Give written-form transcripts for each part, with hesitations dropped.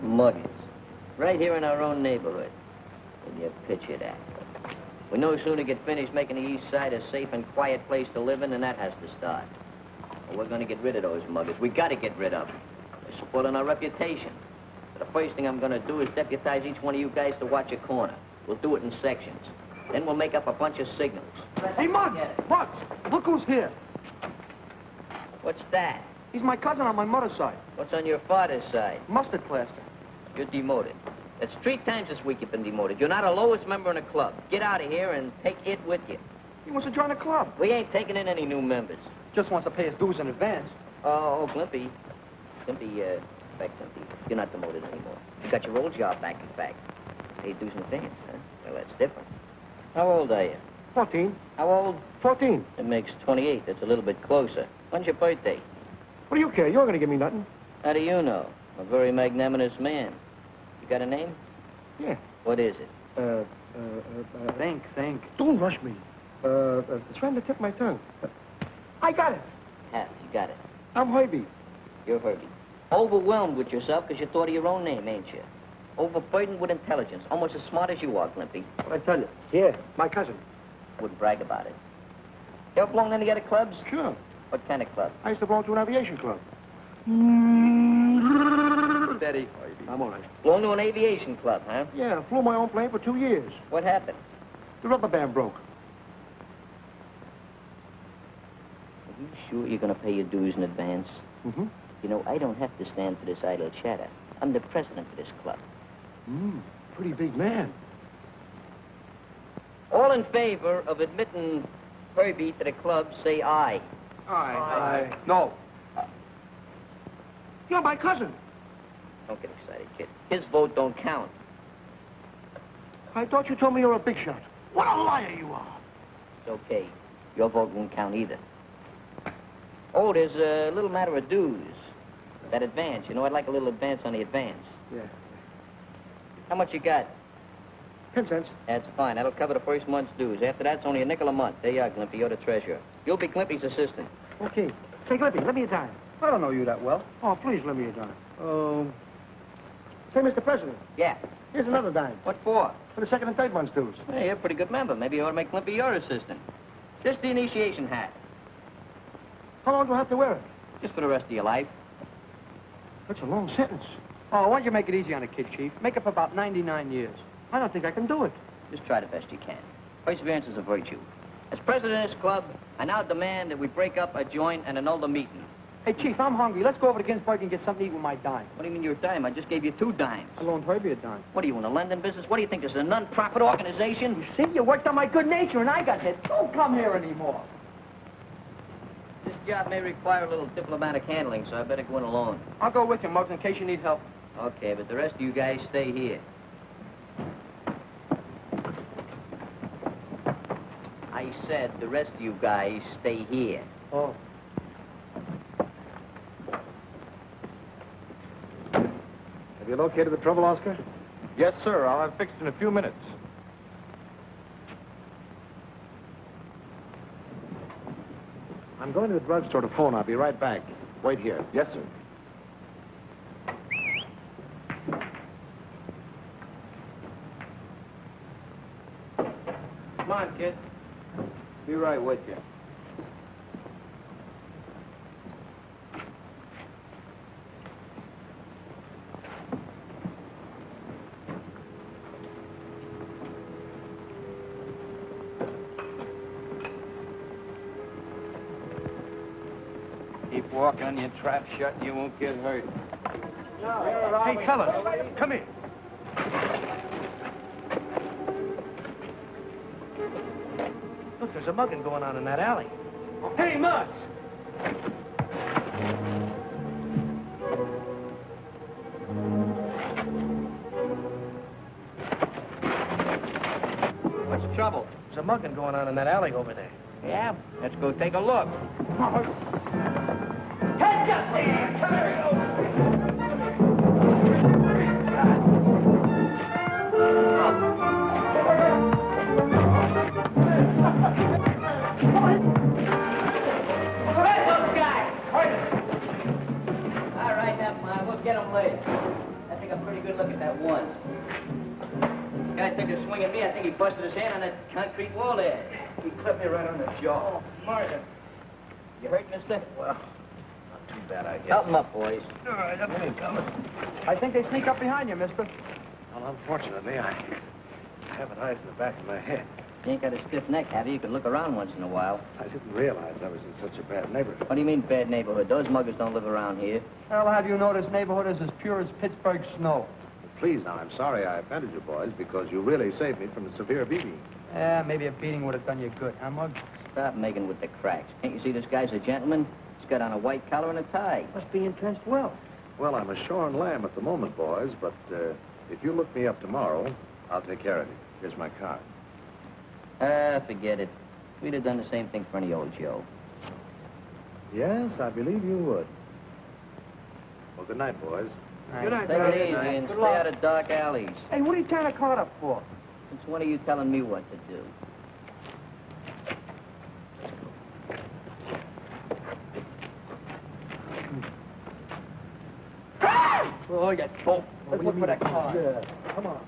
Muggins. Right here in our own neighborhood. Can you picture that? We no sooner get finished making the east side a safe and quiet place to live in, and that has to start. Well, we're going to get rid of those muggers. We got to get rid of them. They're spoiling our reputation. So the first thing I'm going to do is deputize each one of you guys to watch a corner. We'll do it in sections. Then we'll make up a bunch of signals. Hey, Muggs! Muggs! Look who's here. What's that? He's my cousin on my mother's side. What's on your father's side? Mustard plaster. You're demoted. That's 3 times this week you've been demoted. You're not a lowest member in the club. Get out of here and take it with you. He wants to join the club. We ain't taking in any new members. Just wants to pay his dues in advance. Oh, Glimpy. Glimpy, you're not demoted anymore. You got your old job back, in fact. Pay dues in advance, huh? Well, that's different. How old are you? 14. How old? 14. It makes 28. That's a little bit closer. When's your birthday? What do you care? You're going to give me nothing. How do you know? A very magnanimous man. You got a name? Yeah. What is it? Think. Don't rush me. It's trying to tip my tongue. I got it. Yeah, you got it. I'm Herbie. You're Herbie. Overwhelmed with yourself because you thought of your own name, ain't you? Overburdened with intelligence. Almost as smart as you are, Glimpy. What'd I tell you? Yeah, my cousin. Wouldn't brag about it. You ever belong to any other clubs? Sure. What kind of club? I used to belong to an aviation club. Steady. I'm all right. Belong to an aviation club, huh? Yeah, I flew my own plane for 2 years. What happened? The rubber band broke. Are you sure you're going to pay your dues in advance? Mm-hmm. You know, I don't have to stand for this idle chatter. I'm the president of this club. Pretty big man. All in favor of admitting Herbie to the club, say aye. Aye. No. You're my cousin. Don't get excited, kid. His vote don't count. I thought you told me you're a big shot. What a liar you are. It's okay. Your vote won't count either. Oh, there's a little matter of dues. That advance. You know, I'd like a little advance on the advance. Yeah. How much you got? 10 cents. That's fine. That'll cover the first month's dues. After that, it's only a nickel a month. There you are, Glimpy. You're the treasurer. You'll be Glimpy's assistant. Okay. Say, Glimpy, let me a dime. I don't know you that well. Oh, please let me a dime. Say, Mr. President. Yeah. Here's another dime. What for? For the second and third month's dues. Hey, you're a pretty good member. Maybe you ought to make Glimpy your assistant. Just the initiation hat. How long do I have to wear it? Just for the rest of your life. That's a long sentence. Oh, why don't you make it easy on the kid, Chief? Make up about 99 years. I don't think I can do it. Just try the best you can. Perseverance is a virtue. As president of this club, I now demand that we break up, adjourn, and annul the meeting. Hey, Chief, I'm hungry. Let's go over to Ginsburg and get something to eat with my dime. What do you mean your dime? I just gave you 2 dimes. I loaned Herbie a dime. What are you, in the lending business? What do you think, this is a non-profit organization? See, you worked on my good nature, and I got hit. Don't come here anymore. This job may require a little diplomatic handling, so I better go in alone. I'll go with you, Muggs, in case you need help. Okay, but the rest of you guys stay here. I said the rest of you guys stay here. Oh. Have you located the trouble, Oscar? Yes, sir. I'll have fixed in a few minutes. I'm going to the drugstore to phone. I'll be right back. Wait here. Yes, sir. Come on, kid. Be right with you. Keep walking on your trap shut and you won't get hurt. Hey, fellas, come here. Look, there's a mugging going on in that alley. Hey, Muggs! What's the trouble? There's a mugging going on in that alley over there. Yeah? Let's go take a look. All right, never mind. We'll get him later. I think a pretty good look at that one. Guy took a swing at me. I think he busted his hand on that concrete wall there. He clipped me right on the jaw. Oh, murder. You hurt, mister? Well, not too bad, I guess. Help him up, boys. All right, I'm coming. I think they sneak up behind you, mister. Well, unfortunately, I have an eyes in the back of my head. You ain't got a stiff neck, have you? You can look around once in a while. I didn't realize I was in such a bad neighborhood. What do you mean, bad neighborhood? Those muggers don't live around here. Well, have you know this neighborhood is as pure as Pittsburgh snow? Please, now, I'm sorry I offended you boys because you really saved me from a severe beating. Yeah, maybe a beating would have done you good, huh, Muggs? Stop making with the cracks. Can't you see this guy's a gentleman? He's got on a white collar and a tie. Must be entrenched well. Well, I'm a shorn lamb at the moment, boys, but if you look me up tomorrow, I'll take care of you. Here's my card. Forget it. We'd have done the same thing for any old Joe. Yes, I believe you would. Well, good night, boys. All Good right. night, Take it easy and Good stay luck. out of dark alleys. Hey, what are you tying a card up for? It's one of you telling me what to do. Oh, you dope. Let's look for that car. Yeah, come on.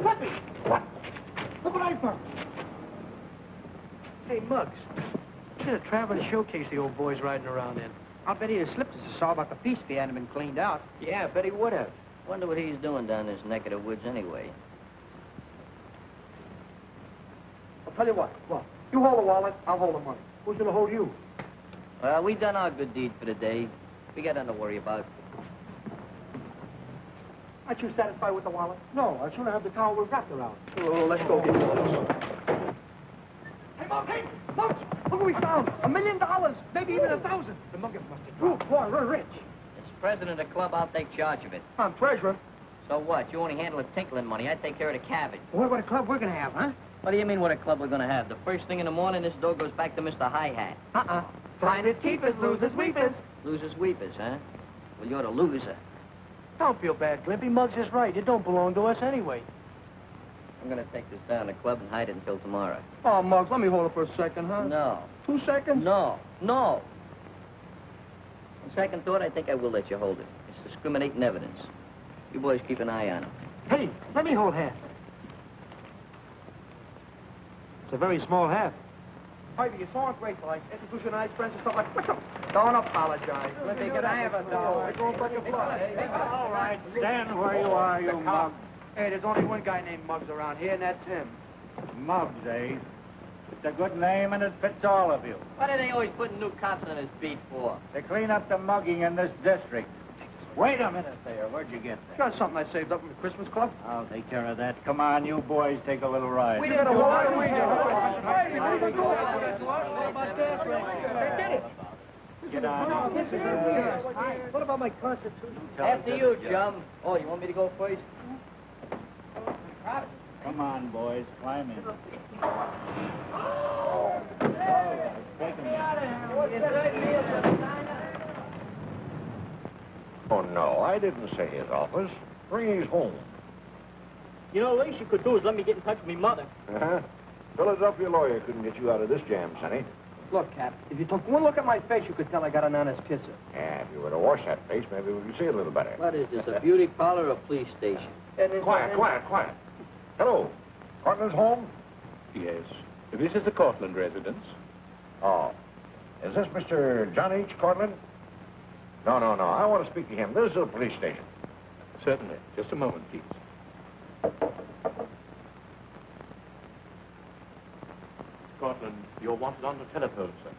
Let me! What? Look what I found. Hey, Muggs. Should have traveling showcase the old boy's riding around in. I'll bet he'd have slipped us a saw about the feast if he hadn't been cleaned out. Yeah, I bet he would have. Wonder what he's doing down this neck of the woods anyway. I'll tell you what. What? You hold the wallet, I'll hold the money. Who's gonna hold you? Well, we done our good deed for the day. We got nothing to worry about. Aren't you satisfied with the wallet? No, I'd sooner have the towel we're wrapped around. Oh, let's go get this. Hey, Muggs, hey! Muggs! Look what we found! $1 million! Maybe even 1,000. The muggers must have dropped. Boy, we're rich. As president of the club, I'll take charge of it. I'm treasurer. So what? You only handle the tinkling money. I take care of the cabbage. What about a club we're gonna have, huh? What do you mean what a club we're gonna have? The first thing in the morning, this door goes back to Mr. Hi-Hat. Finders, keepers, losers, weepers. Losers, weepers, huh? Well, you're the loser. Don't feel bad, Glimpy. Muggs is right. It don't belong to us anyway. I'm gonna take this down to the club and hide it until tomorrow. Oh, Muggs, let me hold it for a second, huh? No. 2 seconds? No. No. On second thought, I think I will let you hold it. It's discriminating evidence. You boys keep an eye on it. Hey, let me hold half. It's a very small half. Ivy, you're so ungrateful. I introduce your nice friends and stuff like that. Don't apologize. Let me get I have a dough. All right, stand where you are, you mug. Hey, there's only one guy named Muggs around here, and that's him. Muggs, eh? It's a good name and it fits all of you. What are they always putting new cops on his beat for? To clean up the mugging in this district. Wait a minute there. Where'd you get that? Got something I saved up from the Christmas club. I'll take care of that. Come on, you boys, take a little ride. We didn't do it. Get on. What about my constitution? After you, chum. Oh, you want me to go first? Come on, boys, climb in. Take him in. Oh, no, I didn't say his office. Bring his home. You know, the least you could do is let me get in touch with me mother. Uh-huh. Philadelphia lawyer couldn't get you out of this jam, Sonny. Look, Cap, if you took one look at my face, you could tell I got an honest kisser. Yeah, if you were to wash that face, maybe we could see a little better. What is this, a beauty parlor or a police station? Quiet. Hello. Cortland's home? Yes. This is the Cortland residence. Oh. Is this Mr. John H. Cortland? No. I want to speak to him. This is a police station. Certainly. Just a moment, please. Cortland, you're wanted on the telephone, sir.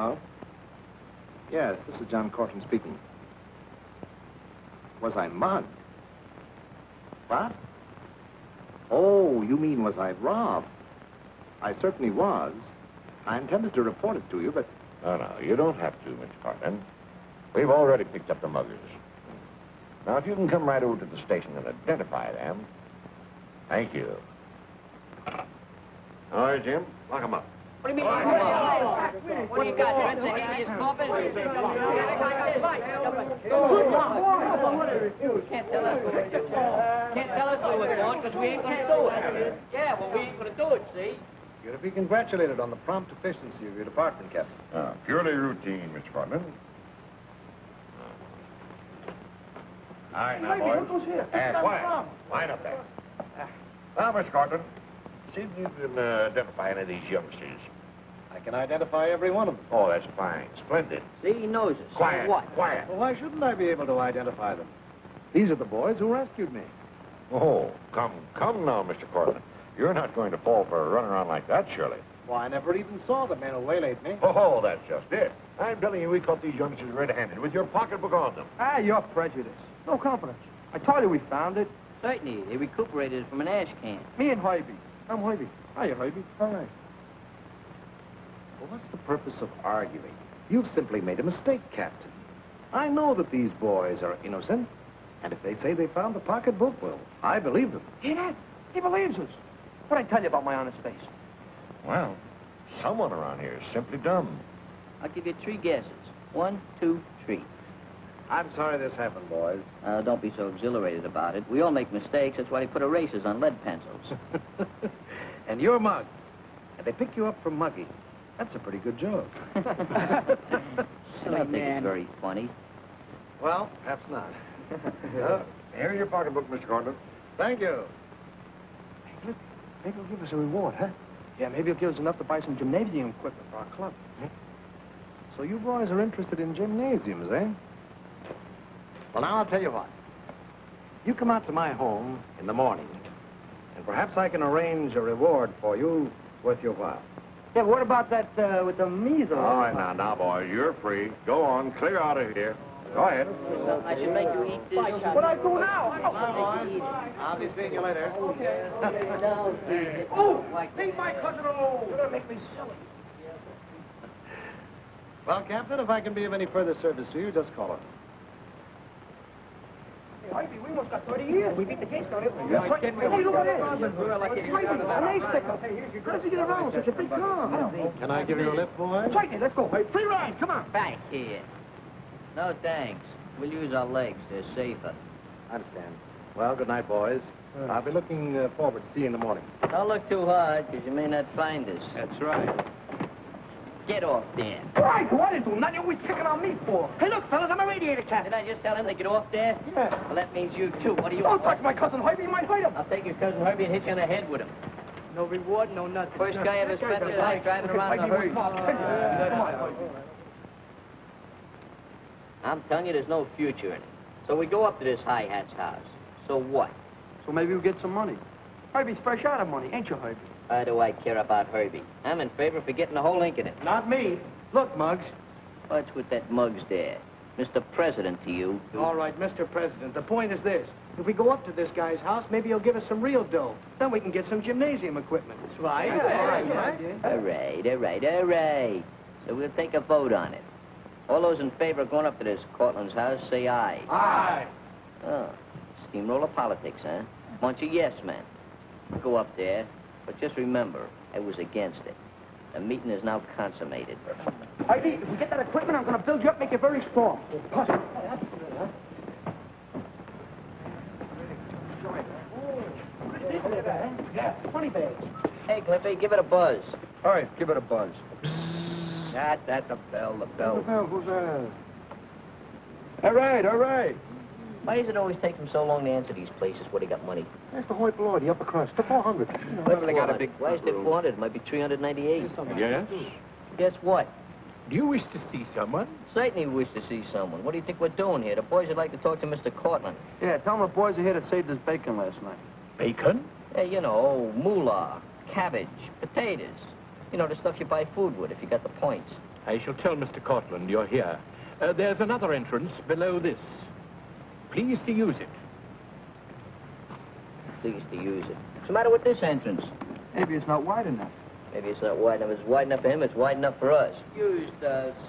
Hello? Yes, this is John Cortland speaking. Was I mugged? What? Oh, you mean was I robbed? I certainly was. I intended to report it to you, but... No, you don't have to, Mr. Cortland. We've already picked up the muggers. Now, if you can come right over to the station and identify them. Thank you. All right, Jim, lock them up. What do you mean? What do you got, Prince? A hideous coffin? Can't tell us what we're doing because we ain't going to do it. Yeah, well, we ain't going to do it, see? You're to be congratulated on the prompt efficiency of your department, Captain. Purely routine, Mr. Cortland. All right, now, boys. Quiet. Line up there. Now, Mr. Cortland, see if you can identify any of these youngsters. I can identify every one of them. Oh, that's fine. Splendid. See, he knows us. Quiet. So what? Quiet. Well, why shouldn't I be able to identify them? These are the boys who rescued me. Oh, come now, Mr. Cortland. You're not going to fall for a runaround like that, surely. Well, I never even saw the men who waylaid me. Oh, that's just it. I'm telling you, we caught these youngsters red-handed with your pocketbook on them. Ah, you're prejudiced. No confidence. I told you we found it. Certainly. They recuperated it from an ash can. Me and Hobie. I'm Hobie. Hiya, Hobie. All right. Well, what's the purpose of arguing? You've simply made a mistake, Captain. I know that these boys are innocent, and if they say they found the pocketbook, well, I believe them. Hear that? He believes us. What'd I tell you about my honest face? Well, someone around here is simply dumb. I'll give you 3 guesses. 1, 2, 3. I'm sorry this happened, boys. Don't be so exhilarated about it. We all make mistakes. That's why they put erasers on lead pencils. And you're mugged. And they pick you up for mugging. That's a pretty good joke. I don't think it's very funny. Well, perhaps not. Here's your pocketbook, Mr. Cortland. Thank you. Look, maybe he'll give us a reward, huh? Yeah, maybe he'll give us enough to buy some gymnasium equipment for our club. So you boys are interested in gymnasiums, eh? Well, now I'll tell you what. You come out to my home in the morning, and perhaps I can arrange a reward for you worth your while. Yeah, but what about that with the measles? All right, now, boys, you're free. Go on, clear out of here. Go ahead. I should make you eat this. What do I do now? I'll be seeing you later. Oh, leave my cousin alone. You're gonna make me silly. Well, Captain, if I can be of any further service to you, just call us. Hey, Ivy, we almost got 30 years. We beat the case, don't we? Yes, right. Hey, look at this. An ace sticker. How does he get around such a big car? Can I give you a lift, boy? Certainly, let's go. Hey, free ride, come on. Back here. No, thanks. We'll use our legs. They're safer. I understand. Well, good night, boys. I'll be looking forward to seeing you in the morning. Don't look too hard, because you may not find us. That's right. Get off there. All right, what is it? Nothing you're always picking on me for. Hey, look, fellas, I'm a radiator cat. Did I just tell him to get off there? Yeah. Well, that means you, too. What do you Don't want? touch my cousin Herbie, you might hurt him. I'll take your cousin Herbie and hit you on the head with him. No reward, no nothing. First guy ever spent his life driving around the herd. Come on. I'm telling you, there's no future in it. So we go up to this high hat's house. So what? So maybe we'll get some money. Herbie's fresh out of money, ain't you, Herbie? Why do I care about Herbie? I'm in favor for getting the whole ink in it. Not me. Look, Muggs. What's with that Muggs there? Mr. President to you. All right, Mr. President, the point is this. If we go up to this guy's house, maybe he'll give us some real dough. Then we can get some gymnasium equipment. That's right. All right. So we'll take a vote on it. All those in favor of going up to this Cortland's house, say aye. Aye. Oh, steamroller politics, huh? Bunch of yes men. Go up there, but just remember, I was against it. The meeting is now consummated. Herbie, if we get that equipment, I'm going to build you up, make you very strong. That's good, huh? Yeah, funny bags. Hey, Clippy, give it a buzz. All right, give it a buzz. That's the bell. Who's that? All right. Why does it always take them so long to answer these places where they got money? That's the Hoyt Below, the upper crust. The 400. They got a big... Why is it 400? It might be 398. Yes? Guess what? Do you wish to see someone? Certainly we wish to see someone. What do you think we're doing here? The boys would like to talk to Mr. Cortland. Yeah, tell him the boys are here that saved his bacon last night. Bacon? Hey, you know, moolah, cabbage, potatoes. You know, the stuff you buy food with if you got the points. I shall tell Mr. Cortland you're here. There's another entrance below this. Please to use it. Please to use it. What's the matter with this entrance? Maybe it's not wide enough. Maybe it's not wide enough. It's wide enough for him. It's wide enough for us. Used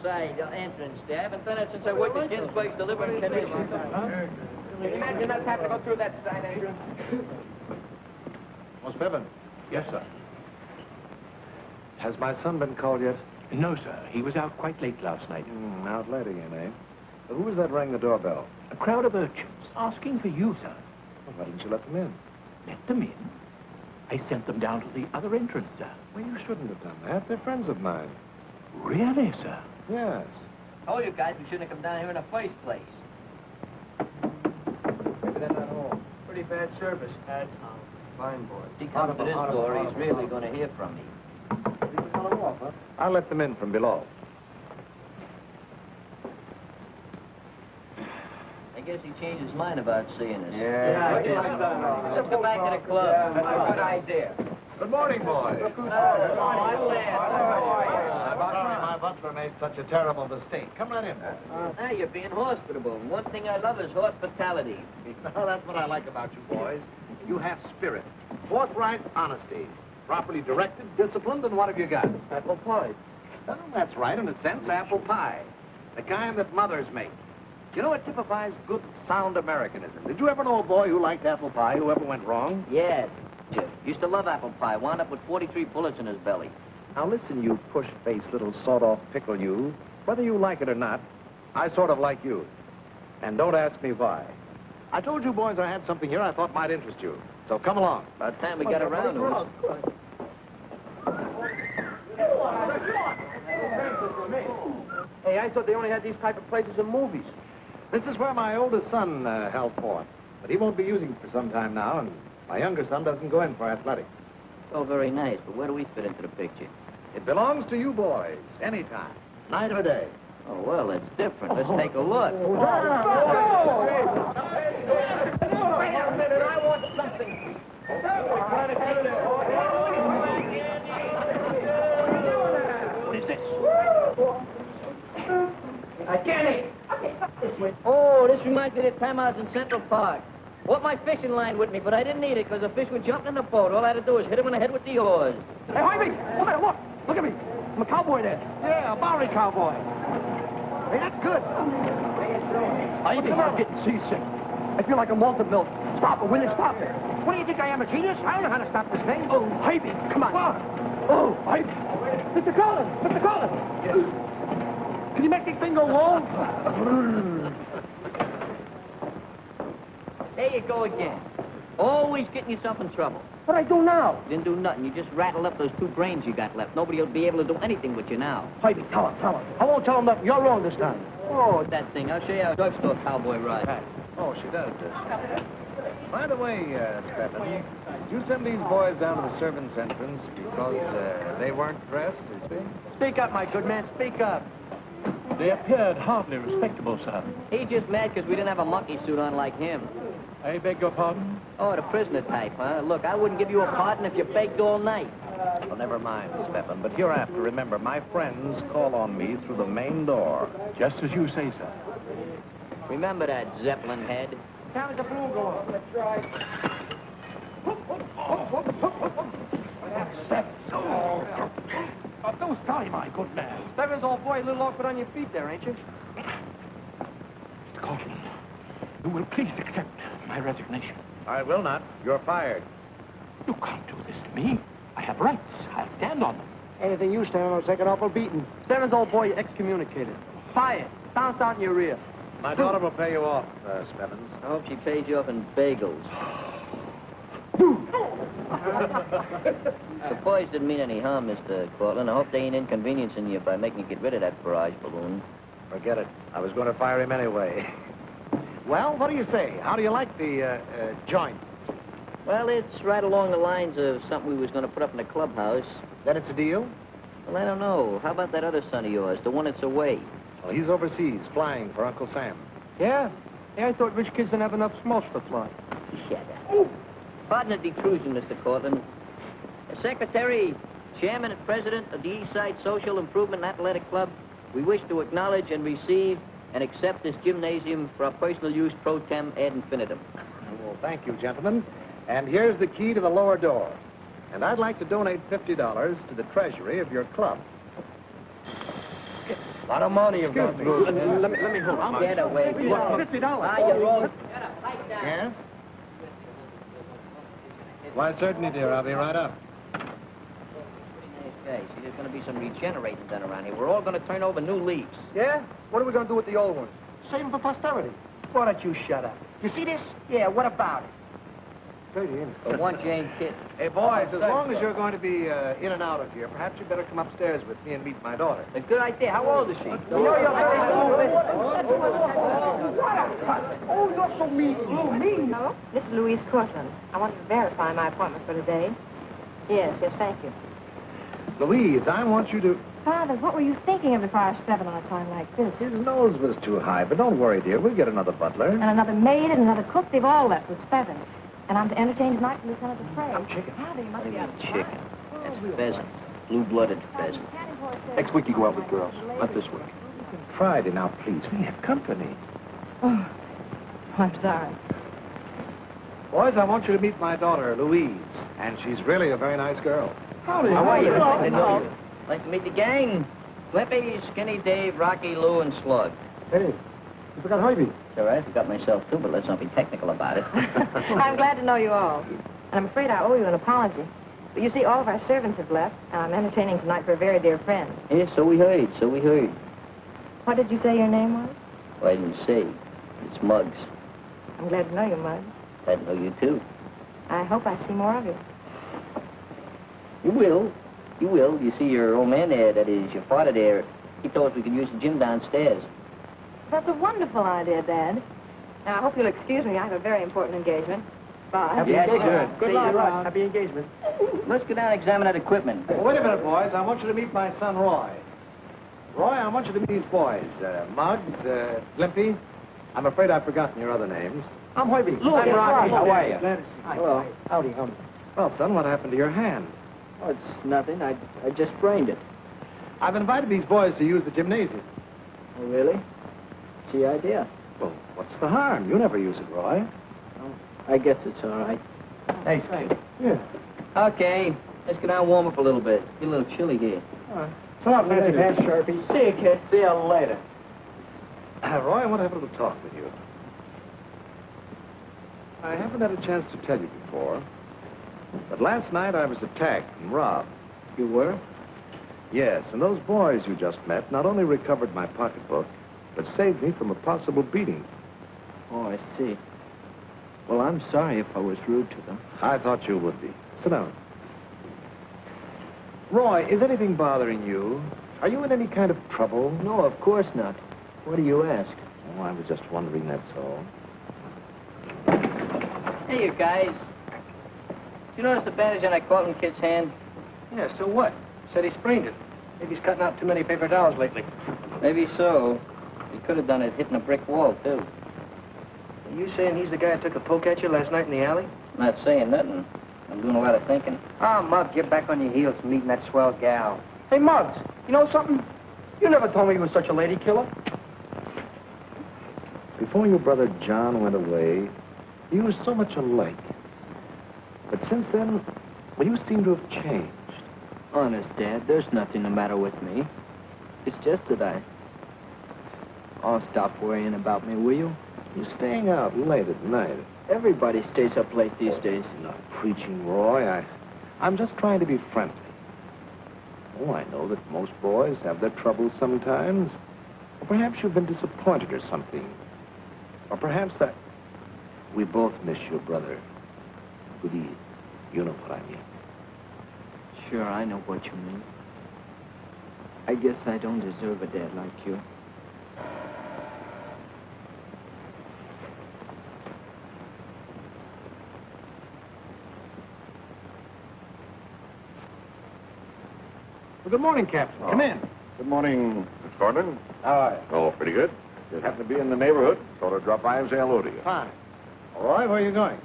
side entrance there. I haven't done it since I worked at Ginsberg's Delivery Commission. Can you imagine us having to go through that side entrance? Miss Bevan, Yes, sir. has my son been called yet? No, sir. He was out quite late last night. Out late again, eh? Who was that rang the doorbell? A crowd of urchins asking for you, sir. Well, why didn't you let them in? Let them in. I sent them down to the other entrance, sir. Well, you shouldn't have done that. They're friends of mine. Really, sir? Yes. Told you guys we shouldn't have come down here in the first place. Maybe they're not home. Pretty bad service. That's how. Fine boy. If he comes to this door, he's really going to hear from me. I'll let them in from below. I guess he changed his mind about seeing us. Yeah. Let's go back to the club. Good idea. Good morning, boys. My butler made such a terrible mistake. Come right in. Now you're being hospitable. And one thing I love is hospitality. Now, that's what I like about you boys. You have spirit, forthright honesty, properly directed, disciplined, and what have you got? Apple pie. Well, that's right, in a sense, apple pie. The kind that mothers make. You know, it typifies good, sound Americanism. Did you ever know a boy who liked apple pie, who ever went wrong? Yeah, Jim. Used to love apple pie. Wound up with 43 bullets in his belly. Now, listen, you push-faced little sawed-off pickle, you. Whether you like it or not, I sort of like you. And don't ask me why. I told you boys I had something here I thought might interest you. So come along. By the time we got around to it. Hey, I thought they only had these type of places in movies. This is where my oldest son held forth. But he won't be using it for some time now, and my younger son doesn't go in for athletics. Oh, very nice. But where do we fit into the picture? It belongs to you boys, anytime, night or day. Oh, well, that's different. Let's take a look. Wait a minute, I want something. What is this? Kenny! Oh, this reminds me of the time I was in Central Park. Brought my fishing line with me, but I didn't need it because the fish were jumping in the boat. All I had to do was hit him in the head with the oars. Hey, Harvey! Look at him, look! Look at me! I'm a cowboy there. Yeah, a Bowery cowboy. Hey, that's good. I'm getting seasick. I feel like I'm Walter Milk. Stop it, will you stop it? What do you think I am, a genius? I don't know how to stop this thing. Oh, Ivy, come on. What? Oh, Ivy. Mr. Collins! Mr. Collins! Yes. Can you make this thing go long? There you go again. Always getting yourself in trouble. What do I do now? You didn't do nothing. You just rattled up those 2 brains you got left. Nobody will be able to do anything with you now. Ivy, tell him. I won't tell him nothing. You're wrong this time. Oh, that thing. I'll show you how a drugstore cowboy rides. Oh, she does. By the way, Stephen, did you send these boys down to the servants' entrance because they weren't dressed, you see? Speak up, my good man. Speak up. They appeared hardly respectable, sir. He's just mad because we didn't have a monkey suit on like him. I beg your pardon? Oh, the prisoner type, huh? Look, I wouldn't give you a pardon if you begged all night. Well, never mind, Stephen, but hereafter, remember, my friends call on me through the main door. Just as you say, sir. Remember that Zeppelin head? Down the blue go. Let's try. Don't sorry, my good man. Stebbins, old boy, a little awkward on your feet there, ain't you? Mr. Cortland, you will please accept my resignation. I will not. You're fired. You can't do this to me. I have rights. I'll stand on them. Anything you stand on will take an awful beating. Stebbins, old boy, you're excommunicated. Fired. Bounce out in your rear. My daughter will pay you off, Stebbins. I hope she pays you off in bagels. The boys didn't mean any harm, Mr. Cortland. I hope they ain't inconveniencing you by making you get rid of that barrage balloon. Forget it. I was going to fire him anyway. Well, what do you say? How do you like the joint? Well, it's right along the lines of something we was going to put up in the clubhouse. Then it's a deal? Well, I don't know. How about that other son of yours, the one that's away? Well, he's overseas, flying for Uncle Sam. Yeah? Yeah, I thought rich kids didn't have enough smokes to fly. Shut up. Pardon the detrusion, Mr. Cortland. The secretary, chairman and president of the East Side Social Improvement and Athletic Club, we wish to acknowledge and receive and accept this gymnasium for our personal use pro tem ad infinitum. Well, thank you, gentlemen. And here's the key to the lower door. And I'd like to donate $50 to the treasury of your club. A lot of money you've got. Let me hold it. Get away. $50. Ah, you're all... Yes? Why, certainly, dear. I'll be right up. Pretty nice guy. See, there's going to be some regenerating done around here. We're all going to turn over new leaves. Yeah? What are we going to do with the old ones? Save them for posterity. Why don't you shut up? You see this? Yeah, what about it? Dirty, isn't it? For one Jane Kid. Hey, boys, as long as you're going to be in and out of here, perhaps you'd better come upstairs with me and meet my daughter. A good idea. How old is she? Oh, you're so mean. Oh, mean. Hello? This is Louise Cortland. I want to verify my appointment for today. Yes, thank you. Louise, I want you to... Father, what were you thinking of before I stepped on a time like this? His nose was too high, but don't worry, dear. We'll get another butler. And another maid and another cook. They've all left with Spevin. And I'm to entertain tonight for Lieutenant Dupre. I'm chicken. Father, you must be out of Chicken. That's pheasant. Blue-blooded pheasant. Next week you go out with girls. Not this week. Friday, now, please. We have company. Oh, I'm sorry. Boys, I want you to meet my daughter, Louise. And she's really a very nice girl. How are you? Nice to know you. Like to meet the gang. Slippy, Skinny Dave, Rocky, Lou, and Slug. Hey, you forgot Harvey. It's all right. I forgot myself, too, but let's not be technical about it. I'm glad to know you all. And I'm afraid I owe you an apology. But you see, all of our servants have left, and I'm entertaining tonight for a very dear friend. Yeah, so we heard. What did you say your name was? Well, I didn't say. It's Muggs. I'm glad to know you, Muggs. Glad to know you, too. I hope I see more of you. You will. You will. You see, your old man there, that is, your father there, he told us we could use the gym downstairs. That's a wonderful idea, Dad. Now, I hope you'll excuse me. I have a very important engagement. Bye. Happy engagement. Good luck, Rob. Happy engagement. Let's go down and examine that equipment. Well, wait a minute, boys. I want you to meet my son, Roy. Roy, I want you to meet these boys. Muggs, Limpy. I'm afraid I've forgotten your other names. I'm Harvey. Lou, I'm yes, Rocky. Rocky. How are you? Glad to see you. Hello. Howdy, howdy. Well, son, what happened to your hand? Oh, it's nothing. I just sprained it. I've invited these boys to use the gymnasium. Oh, really? What's the idea? Well, what's the harm? You never use it, Roy. Oh, I guess it's all right. Thanks, kid. Yeah. Okay. Let's go down and warm up a little bit. Get a little chilly here. All right. So long, Fancy Pants, Sharpie. See you, kid. See you later. Roy, I want to have a little talk with you. I haven't had a chance to tell you before, but last night I was attacked and robbed. You were? Yes, and those boys you just met not only recovered my pocketbook, but saved me from a possible beating. Oh, I see. Well, I'm sorry if I was rude to them. I thought you would be. Sit down. Roy, is anything bothering you? Are you in any kind of trouble? No, of course not. What do you ask? Oh, I was just wondering, that's all. Hey, you guys. Did you notice the bandage on that Cortland kid's hand? Yeah, so what? Said he sprained it. Maybe he's cutting out too many paper towels lately. Maybe so. He could have done it hitting a brick wall, too. Are you saying he's the guy who took a poke at you last night in the alley? Not saying nothing. I'm doing a lot of thinking. Oh, Muggs, get back on your heels meeting that swell gal. Hey, Muggs, you know something? You never told me you were such a lady killer. Before your brother John went away, you were so much alike. But since then, well, you seem to have changed. Honest, Dad, there's nothing the matter with me. It's just that Oh, stop worrying about me, will you? You're staying out late at night. Everybody stays up late these days. Not preaching, Roy. I'm just trying to be friendly. Oh, I know that most boys have their troubles sometimes. Or perhaps you've been disappointed or something. Or perhaps we both miss your brother. Goody, you know what I mean. Sure, I know what you mean. I guess I don't deserve a dad like you. Well, good morning, Captain. Come in. Good morning, Miss Cortland. How are you? Oh, pretty good. Just happen to be in the neighborhood. Thought I'd drop by and say hello to you. Fine. All right, where are you going?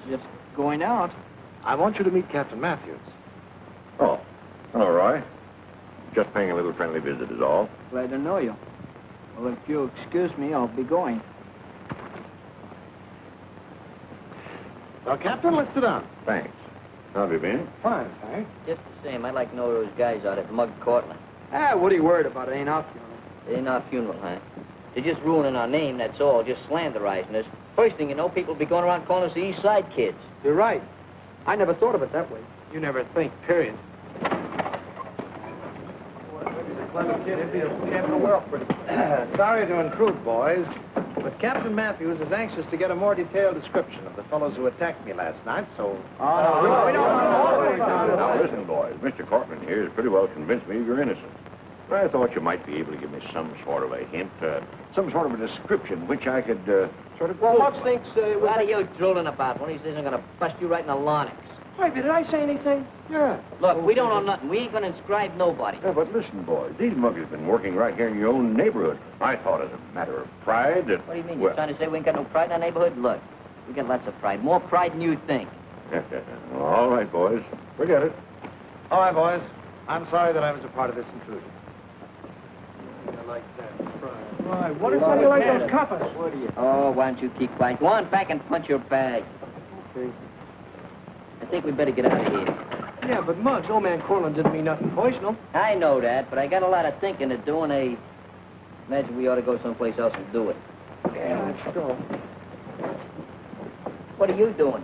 Just going out. I want you to meet Captain Matthews. Oh, hello, Roy. Just paying a little friendly visit is all. Glad to know you. Well, if you'll excuse me, I'll be going. Well, Captain, let's sit down. Thanks. How have you been? Fine, thanks. Just the same, I'd like to know those guys out at Mug Cortland. What are you worried about? It ain't our funeral. It ain't our funeral, huh? They're just ruining our name, that's all, just slanderizing us. First thing you know, people will be going around calling us the East Side Kids. You're right. I never thought of it that way. You never think, period. Sorry to intrude, boys, but Captain Matthews is anxious to get a more detailed description of the fellows who attacked me last night, so... Now, listen, boys. Mr. Cortland here has pretty well convinced me you're innocent. I thought you might be able to give me some sort of a hint, some sort of a description which I could, sort of... Well, Muggs thinks... What are you drooling about? One of these days I'm going to bust you right in the larynx. Wait, did I say anything? Yeah. Look, we don't know nothing. We ain't going to inscribe nobody. Yeah, but listen, boys. These muggers have been working right here in your own neighborhood. I thought as a matter of pride that... What do you mean? Well, You're trying to say we ain't got no pride in our neighborhood? Look, we got lots of pride. More pride than you think. all right, boys. Forget it. All right, boys. I'm sorry that I was a part of this intrusion. Why, what is something like those coppers? What are you? Oh, why don't you keep quiet? Go on back and punch your bag. Okay. I think we better get out of here. Yeah, but Muggs, old man Cortland didn't mean nothing personal. I know that, but I got a lot of thinking to do, and I imagine we ought to go someplace else and do it. Yeah, let's go. What are you doing?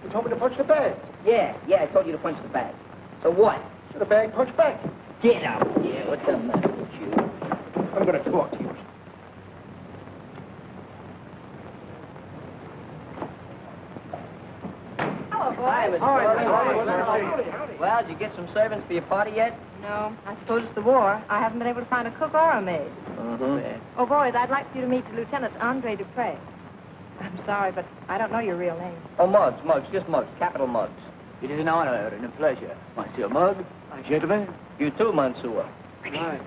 You told me to punch the bag. Yeah, I told you to punch the bag. So what? So the bag punched back. Get out. Yeah, what's the matter with you? I'm going to talk to you. Hello, boys. Hi, Miss Howdy. Well, did you get some servants for your party yet? No, I suppose it's the war. I haven't been able to find a cook or a maid. Mm-hmm. Oh, boys, I'd like for you to meet Lieutenant Andre Dupre. I'm sorry, but I don't know your real name. Oh, Muggs, just Muggs, capital Muggs. It is an honor and a pleasure. Monsieur Muggs, gentlemen. You too, Mansour. Right.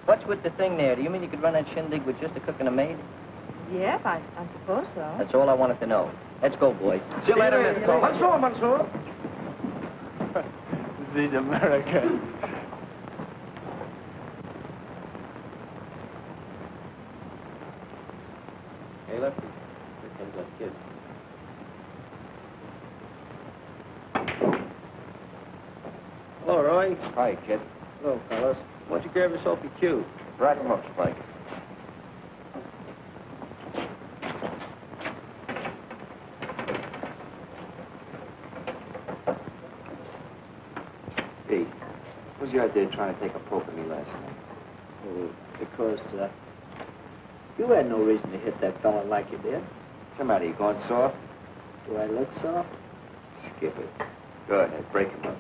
What's with the thing there? Do you mean you could run that shindig with just a cook and a maid? Yes, I suppose so. That's all I wanted to know. Let's go, boys. See you later, Miss Cole. Mansour. These Americans. Hey, Lefty. Here comes that kid. Hello, Roy. Hi, kid. Hello, fellas. Why don't you grab yourself a cue? Right him up, Spike. Hey, what's your idea of trying to take a poke at me last night? Oh, because you had no reason to hit that fella like you did. Somebody, you going soft? Do I look soft? Skip it. Go ahead, break him up.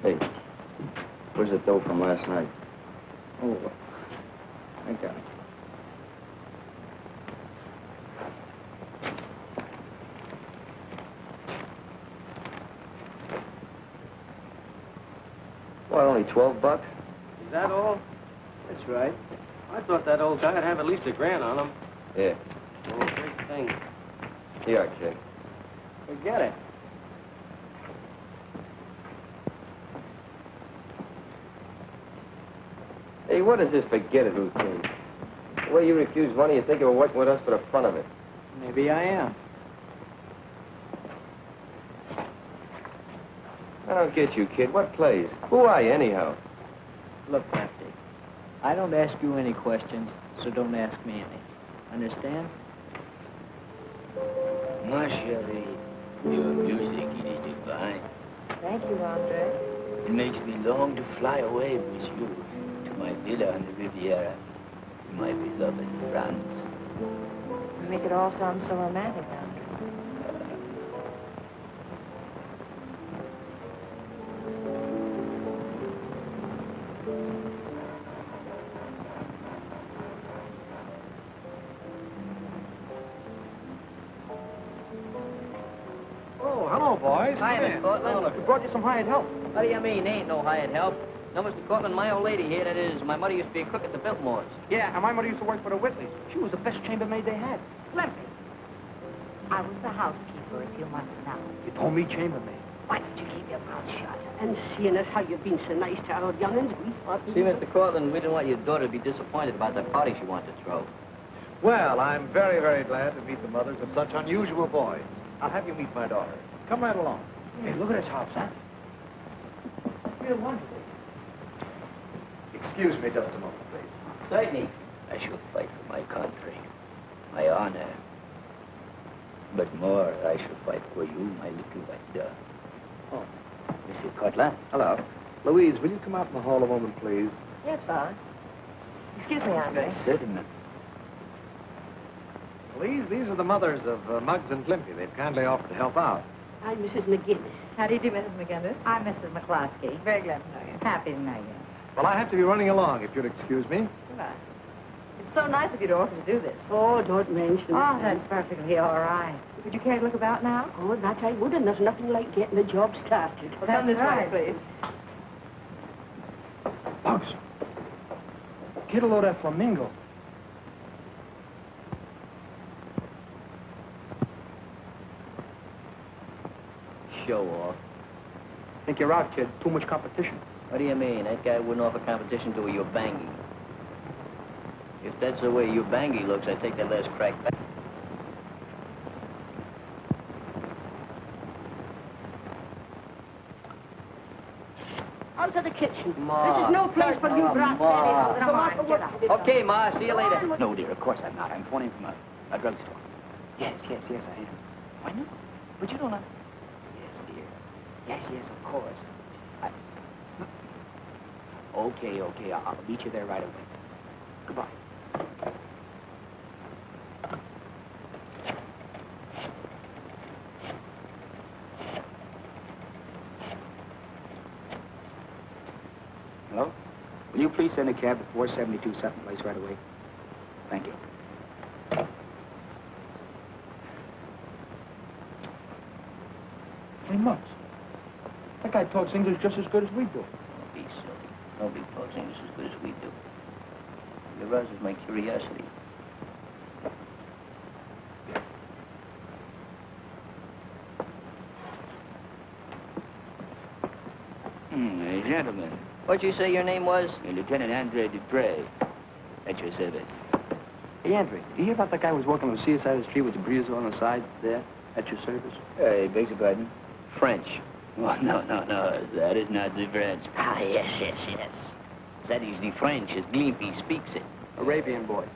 Hey, where's the dough from last night? Oh, I got it. What, only $12? Is that all? That's right. I thought that old guy'd have at least $1,000 on him. Yeah. Oh, great thing. Here, kid. Forget it. Hey, what is this forget it routine? The way you refuse money, you think you were working with us for the fun of it. Maybe I am. I don't get you, kid. What plays? Who are you, anyhow? Look, Lefty, I don't ask you any questions, so don't ask me any. Understand? Ma chérie, your music, it is divine. Thank you, Andre. It makes me long to fly away with you to my villa on the Riviera, to my beloved France. You make it all sound so romantic, Andre. Oh, hello, boys. Hi, Miss Cortland. We brought you some hired help. What do you mean? Ain't no hired help. No, Mr. Cortland, my old lady here, that is, my mother used to be a cook at the Biltmores. Yeah, and my mother used to work for the Whitleys. She was the best chambermaid they had. Limpy. I was the housekeeper a few months now. You told me chambermaid. Why don't you keep your mouth shut? And seeing as how you've been so nice to our young'uns, we thought... See, Mr. Cortland, we didn't want your daughter to be disappointed about that party she wanted to throw. Well, I'm very, very glad to meet the mothers of such unusual boys. I'll have you meet my daughter. Come right along. Hey, look at this house, huh? Real wonderful. Excuse me just a moment, please. Certainly. I shall fight for my country, my honor. But more, I shall fight for you, my little Wanda. Oh. Mr. Cortland. Hello. Louise, will you come out in the hall a moment, please? Yes, Father. Excuse me, Andre. Certainly. Louise, these are the mothers of Muggs and Glimpy. They've kindly offered to help out. I'm Mrs. McGinnis. How do you do, Mrs. McGinnis? I'm Mrs. McCloskey. Very glad to know you. Happy to know you. Well, I have to be running along, if you'll excuse me. Goodbye. It's so nice of you to offer to do this. Oh, don't mention it. Oh, that's perfectly all right. Would you care to look about now? Oh, that I would, and there's nothing like getting the job started. Well, come this right. way, please. Bugs. Get a load of that flamingo. Show off. Think you're out, kid. Too much competition. What do you mean? That guy wouldn't offer competition to a Ubangi. If that's the way Ubangi looks, I take that last crack back. Out of the kitchen. Ma. This is no place for you brats. Ma. Come on, get out. Okay, Ma, see you later. No, dear, of course I'm not. I'm phoning from a drugstore. Yes, I am. Why, no? But you don't know. Yes, dear. Yes, of course. Okay. I'll meet you there right away. Goodbye. Hello? Will you please send a cab to 472 Sutton Place right away? Thank you. Hey, Muggs. That guy talks English just as good as we do. Don't be silly. Nobody talks English as good as we do. It arouses my curiosity. Gentlemen. What'd you say your name was? Lieutenant Andre Dupre. At your service. Hey, Andre, you hear about that guy who was working on the sea side of the street with the breeze on the side there? At your service? Hey, beg your pardon? French. Oh, no. That is not the French. Ah, yes. That is the French as Glimpy speaks it. Arabian boy.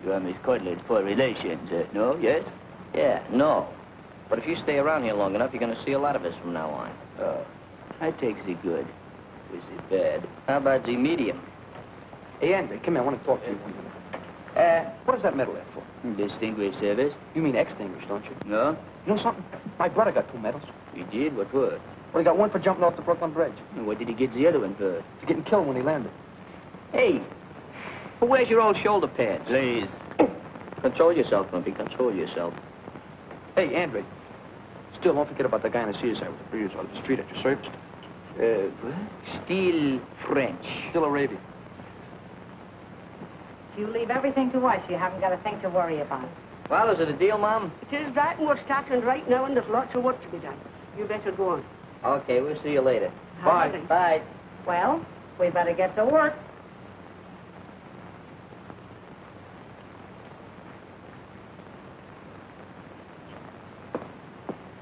You are Miss Cortland's poor relations, no? Yes? Yeah, no. But if you stay around here long enough, you're going to see a lot of us from now on. Oh, I take the good with the bad. How about the medium? Hey, Andre, come here. I want to talk to you. What is that medal there for? Distinguished service? You mean extinguished, don't you? No? You know something? My brother got 2 medals. You did? What for? Well, he got one for jumping off the Brooklyn Bridge. And what did he get the other one for? For getting killed when he landed. Hey, but where's your old shoulder pads? Please. Control yourself, Glimpy. Control yourself. Hey, Andre. Still, don't forget about the guy on the seaside with the breeze on the street at your service. What? Still French. Still Arabian. If you leave everything to us, you haven't got a thing to worry about. Well, is it a deal, Mom? It is that, and we're starting right now, and there's lots of work to be done. You better go on. Okay, we'll see you later. Bye. Bye. Well, we better get to work.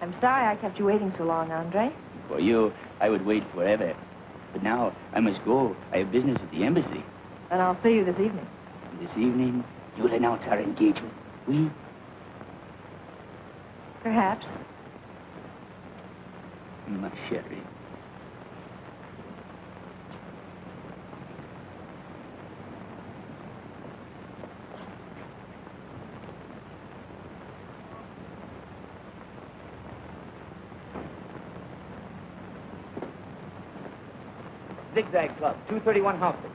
I'm sorry I kept you waiting so long, Andre. For you, I would wait forever. But now, I must go. I have business at the embassy. And I'll see you this evening. And this evening, you'll announce our engagement. We? Perhaps. Ma chérie. Zigzag Club, 231 Houston.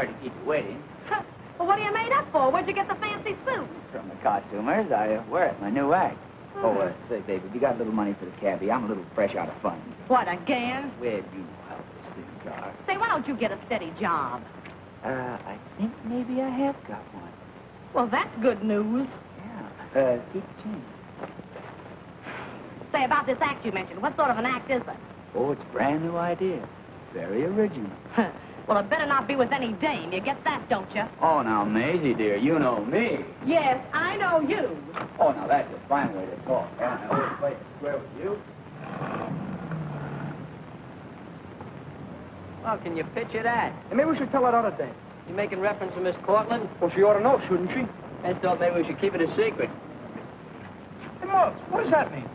Sorry to keep you waiting. Well, what are you made up for? Where'd you get the fancy suit? From the costumers, I wear it, my new act. Oh, say, baby, you got a little money for the cabbie? I'm a little fresh out of funds. What, again? Well, you know how those things are. Say, why don't you get a steady job? I think maybe I have got one. Well, that's good news. Yeah. Keep the change. Say, about this act you mentioned, what sort of an act is it? Oh, it's a brand new idea. Very original. Well, it better not be with any dame. You get that, don't you? Oh, now, Maisie, dear, you know me. Yes, I know you. Oh, now, that's a fine way to talk. I always play it square with you. Well, can you picture that? And maybe we should tell that other dame. You making reference to Miss Cortland? Well, she ought to know, shouldn't she? I thought maybe we should keep it a secret. Hey, Muggs, what does that mean?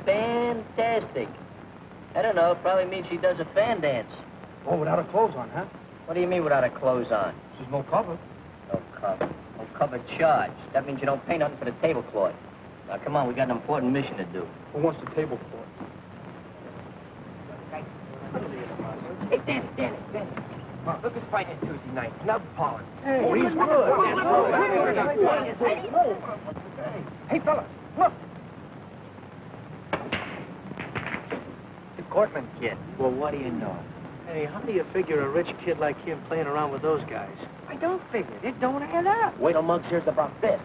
Fantastic. I don't know. It probably means she does a fan dance. Oh, without her clothes on, huh? What do you mean without her clothes on? There's no cover. No cover. No cover charge. That means you don't pay nothing for the tablecloth. Now, come on. We got an important mission to do. Who wants the tablecloth? Hey, Danny. Well, look who's fighting Tuesday night. Snub Pollen. Hey, oh, he's good. Hey, fellas, look. The Cortland kid. Well, what do you know? Hey, how do you figure a rich kid like him playing around with those guys? I don't figure it. It don't add up. Wait till Muggs hears about this.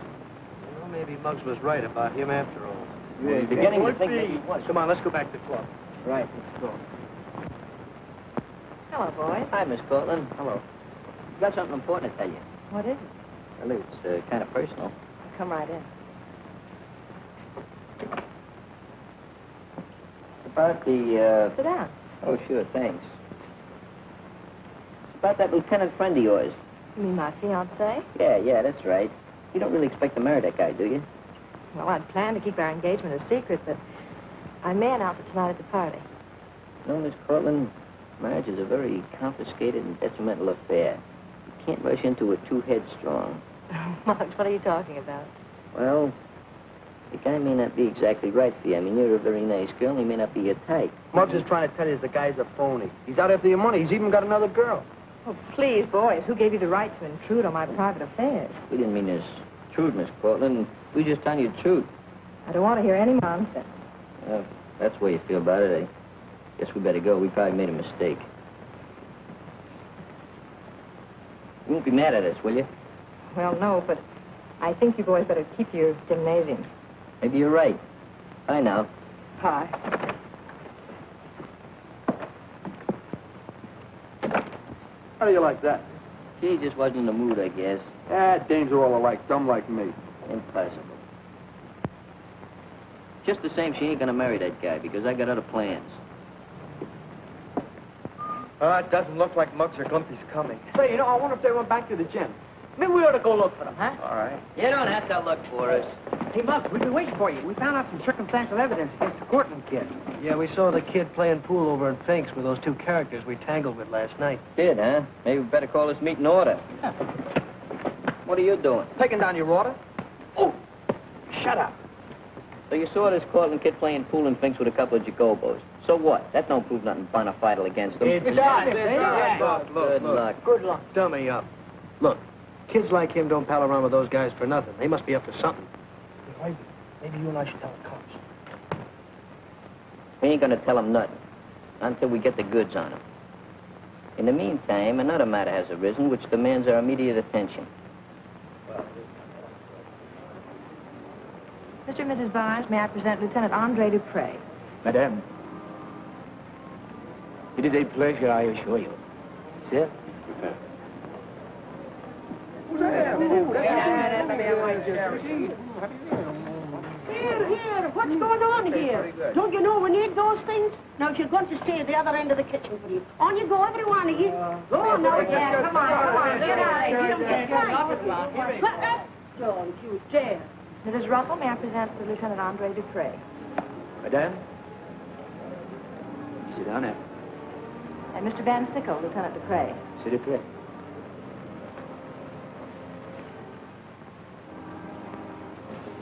Well, maybe Muggs was right about him after all. Yeah, beginning to think maybe he was. Come on, let's go back to the club. Right, let's go. Hello, boys. Hi, Miss Cortland. Hello. Got something important to tell you. What is it? Well, it's kind of personal. Come right in. It's about the, Sit down. Oh, sure, thanks. It's about that lieutenant friend of yours. You mean my fiancé? Yeah, that's right. You don't really expect to marry that guy, do you? Well, I'd planned to keep our engagement a secret, but I may announce it tonight at the party. No, Miss Cortland, marriage is a very complicated and detrimental affair. You can't rush into it too headstrong. Muggs, what are you talking about? Well, the guy may not be exactly right for you. I mean, you're a very nice girl, and he may not be your type. Muggs is trying to tell you the guy's a phony. He's out after your money. He's even got another girl. Oh, please, boys, who gave you the right to intrude on my private affairs? We didn't mean this intrude, Miss Cortland. We just telling you the truth. I don't want to hear any nonsense. Well, that's the way you feel about it. I guess we better go. We probably made a mistake. You won't be mad at us, will you? Well, no, but I think you boys better keep your gymnasium. Maybe you're right. Bye now. Hi. How do you like that? She just wasn't in the mood, I guess. Dames are all alike, dumb like me. Impossible. Just the same, she ain't gonna marry that guy because I got other plans. It doesn't look like Muggs or Glimpy's coming. Say, I wonder if they went back to the gym. Maybe we ought to go look for them, huh? All right. You don't have to look for us. Hey, Muggs, we've been waiting for you. We found out some circumstantial evidence against the Cortland kid. Yeah, we saw the kid playing pool over in Fink's with those two characters we tangled with last night. Did, huh? Maybe we better call this meeting order. What are you doing? Taking down your order? Oh, shut up. So you saw this Cortland kid playing pool in Fink's with a couple of Jacobos. So what? That don't prove nothing bona fide against them. It does. Good luck. Good luck. Dummy up. Look, kids like him don't pal around with those guys for nothing. They must be up to something. Maybe you and I should tell the cops. We ain't gonna tell them nothing until we get the goods on them. In the meantime, another matter has arisen which demands our immediate attention. Mr. and Mrs. Barnes, may I present Lieutenant Andre Dupre? Madame, it is a pleasure, I assure you. Sir? Here, what's going on here? Don't you know we need those things? Now, she's going to stay at the other end of the kitchen for you. On you go, every one of you. Go on now, Jack. Come on. Get out of here. You don't get right. Don't you dare. Mrs. Russell, may I present to Lieutenant Andre Dupre? Madame? Sit down there. And Mr. Van Sickle, Lieutenant Dupre. Sit up there.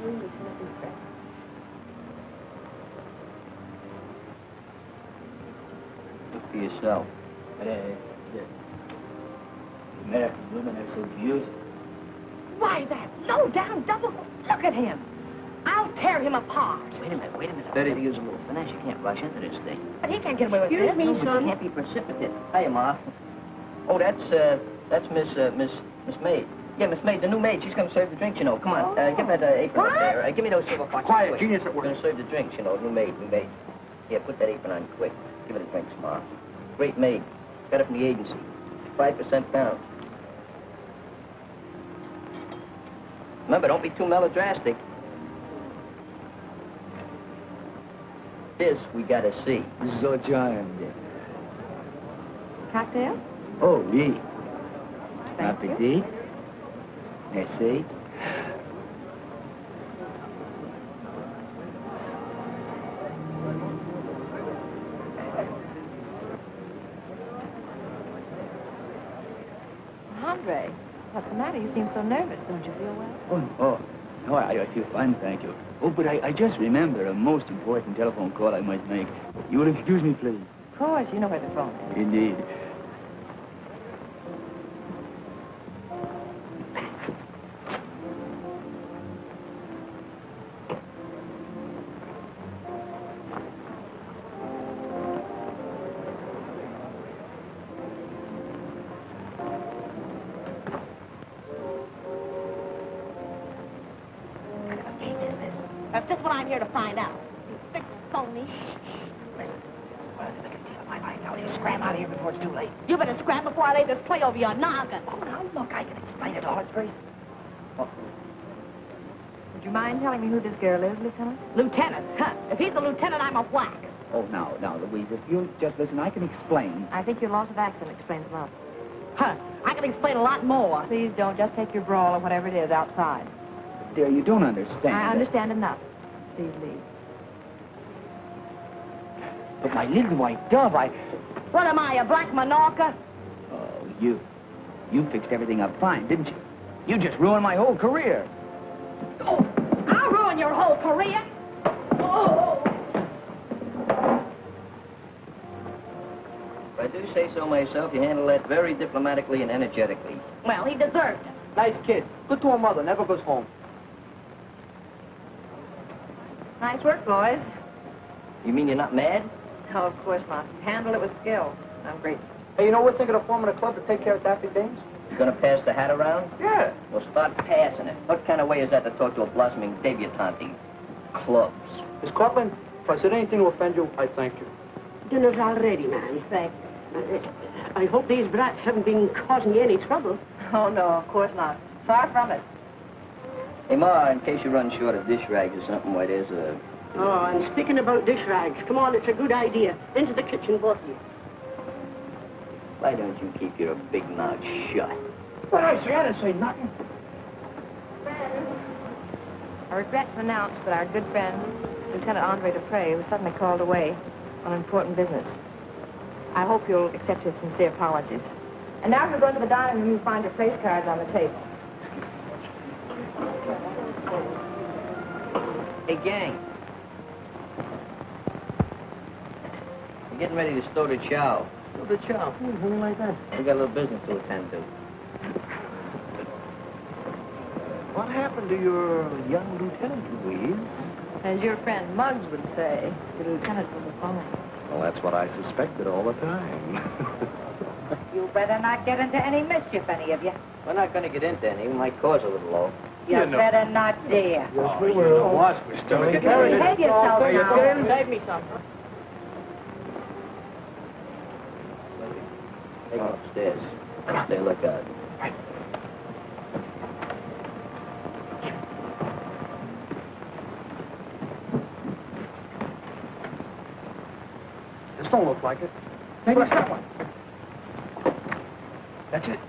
Lieutenant Dupre. Look for yourself. Yes. American women are so beautiful. Why, that low-down double... Look at him. I'll tear him apart. Wait a minute. I better use a little finesse. You can't rush into this thing. But he can't get away with Excuse this. me, No, but son. you can't be precipitate. Hiya, Ma. Oh, that's Miss Maid. Yeah, Miss Maid, the new maid. She's gonna serve the drinks, you know. Come on, give that apron up there. Give me those silver foxes. Quiet, quick. genius at work. Gonna serve the drinks, you know. New maid. Here, put that apron on quick. Give her the drinks, Ma. Great maid. Got it from the agency. 5% down. Remember, don't be too melodrastic. This we gotta see. So charming. Cocktail? Oh, oui. Thank you. Appetit. Merci. Andre, what's the matter? You seem so nervous. Don't you feel well? No, I feel fine, thank you. Oh, but I just remember a most important telephone call I must make. You will excuse me, please. Of course, you know where the phone is. Indeed. That's just what I'm here to find out. You big phony. Scram out of here before it's too late. You better scram before I lay this play over your noggin. Oh, now, look, I can explain it all. It's very... Would you mind telling me who this girl is, Lieutenant? Lieutenant? Huh. If he's the lieutenant, I'm a whack. Oh, now, Louise, if you'll just listen, I can explain. I think your loss of accent explains a lot. Huh. I can explain a lot more. Please don't. Just take your brawl or whatever it is outside. Dear, you don't understand. I understand enough. Please leave. But my little white dove, What am I, a black Minorca? Oh, you fixed everything up fine, didn't you? You just ruined my whole career. Oh, I'll ruin your whole career. Oh. If I do say so myself, you handle that very diplomatically and energetically. Well, he deserved it. Nice kid. Good to a mother. Never goes home. Nice work, boys. You mean you're not mad? No, of course not. Handle it with skill. I'm grateful. Hey, you know, we're thinking of forming a club to take care of daffy dames. You gonna pass the hat around? Yeah. Well, start passing it. What kind of way is that to talk to a blossoming debutante? Clubs. Miss Cortland, if I said anything to offend you, I thank you. Dinner's all ready, man. Thank you. I hope these brats haven't been causing you any trouble. Oh, no, of course not. Far from it. Hey, Ma, in case you run short of dish rags or something, why, there's a... Oh, and speaking about dish rags, come on, it's a good idea. Into the kitchen, both of you. Why don't you keep your big mouth shut? But I didn't say nothing. I regret to announce that our good friend, Lieutenant Andre Dupre, was suddenly called away on important business. I hope you'll accept his sincere apologies. And now if you go into the dining room, you'll find your place cards on the table. Hey, gang. We're getting ready to stow the chow. Stow the chow? Something like that. We got a little business to attend to. What happened to your young lieutenant, Louise? As your friend Muggs would say, the lieutenant was a phony. Well, that's what I suspected all the time. You better not get into any mischief, any of you. We're not going to get into any. We might cause a little low. You better not dare. Yes, we will. Boss, we're still Get Behave yourself now. Save me some. Take them upstairs. Stay look out. This don't look like it. Maybe it's that one. That's it.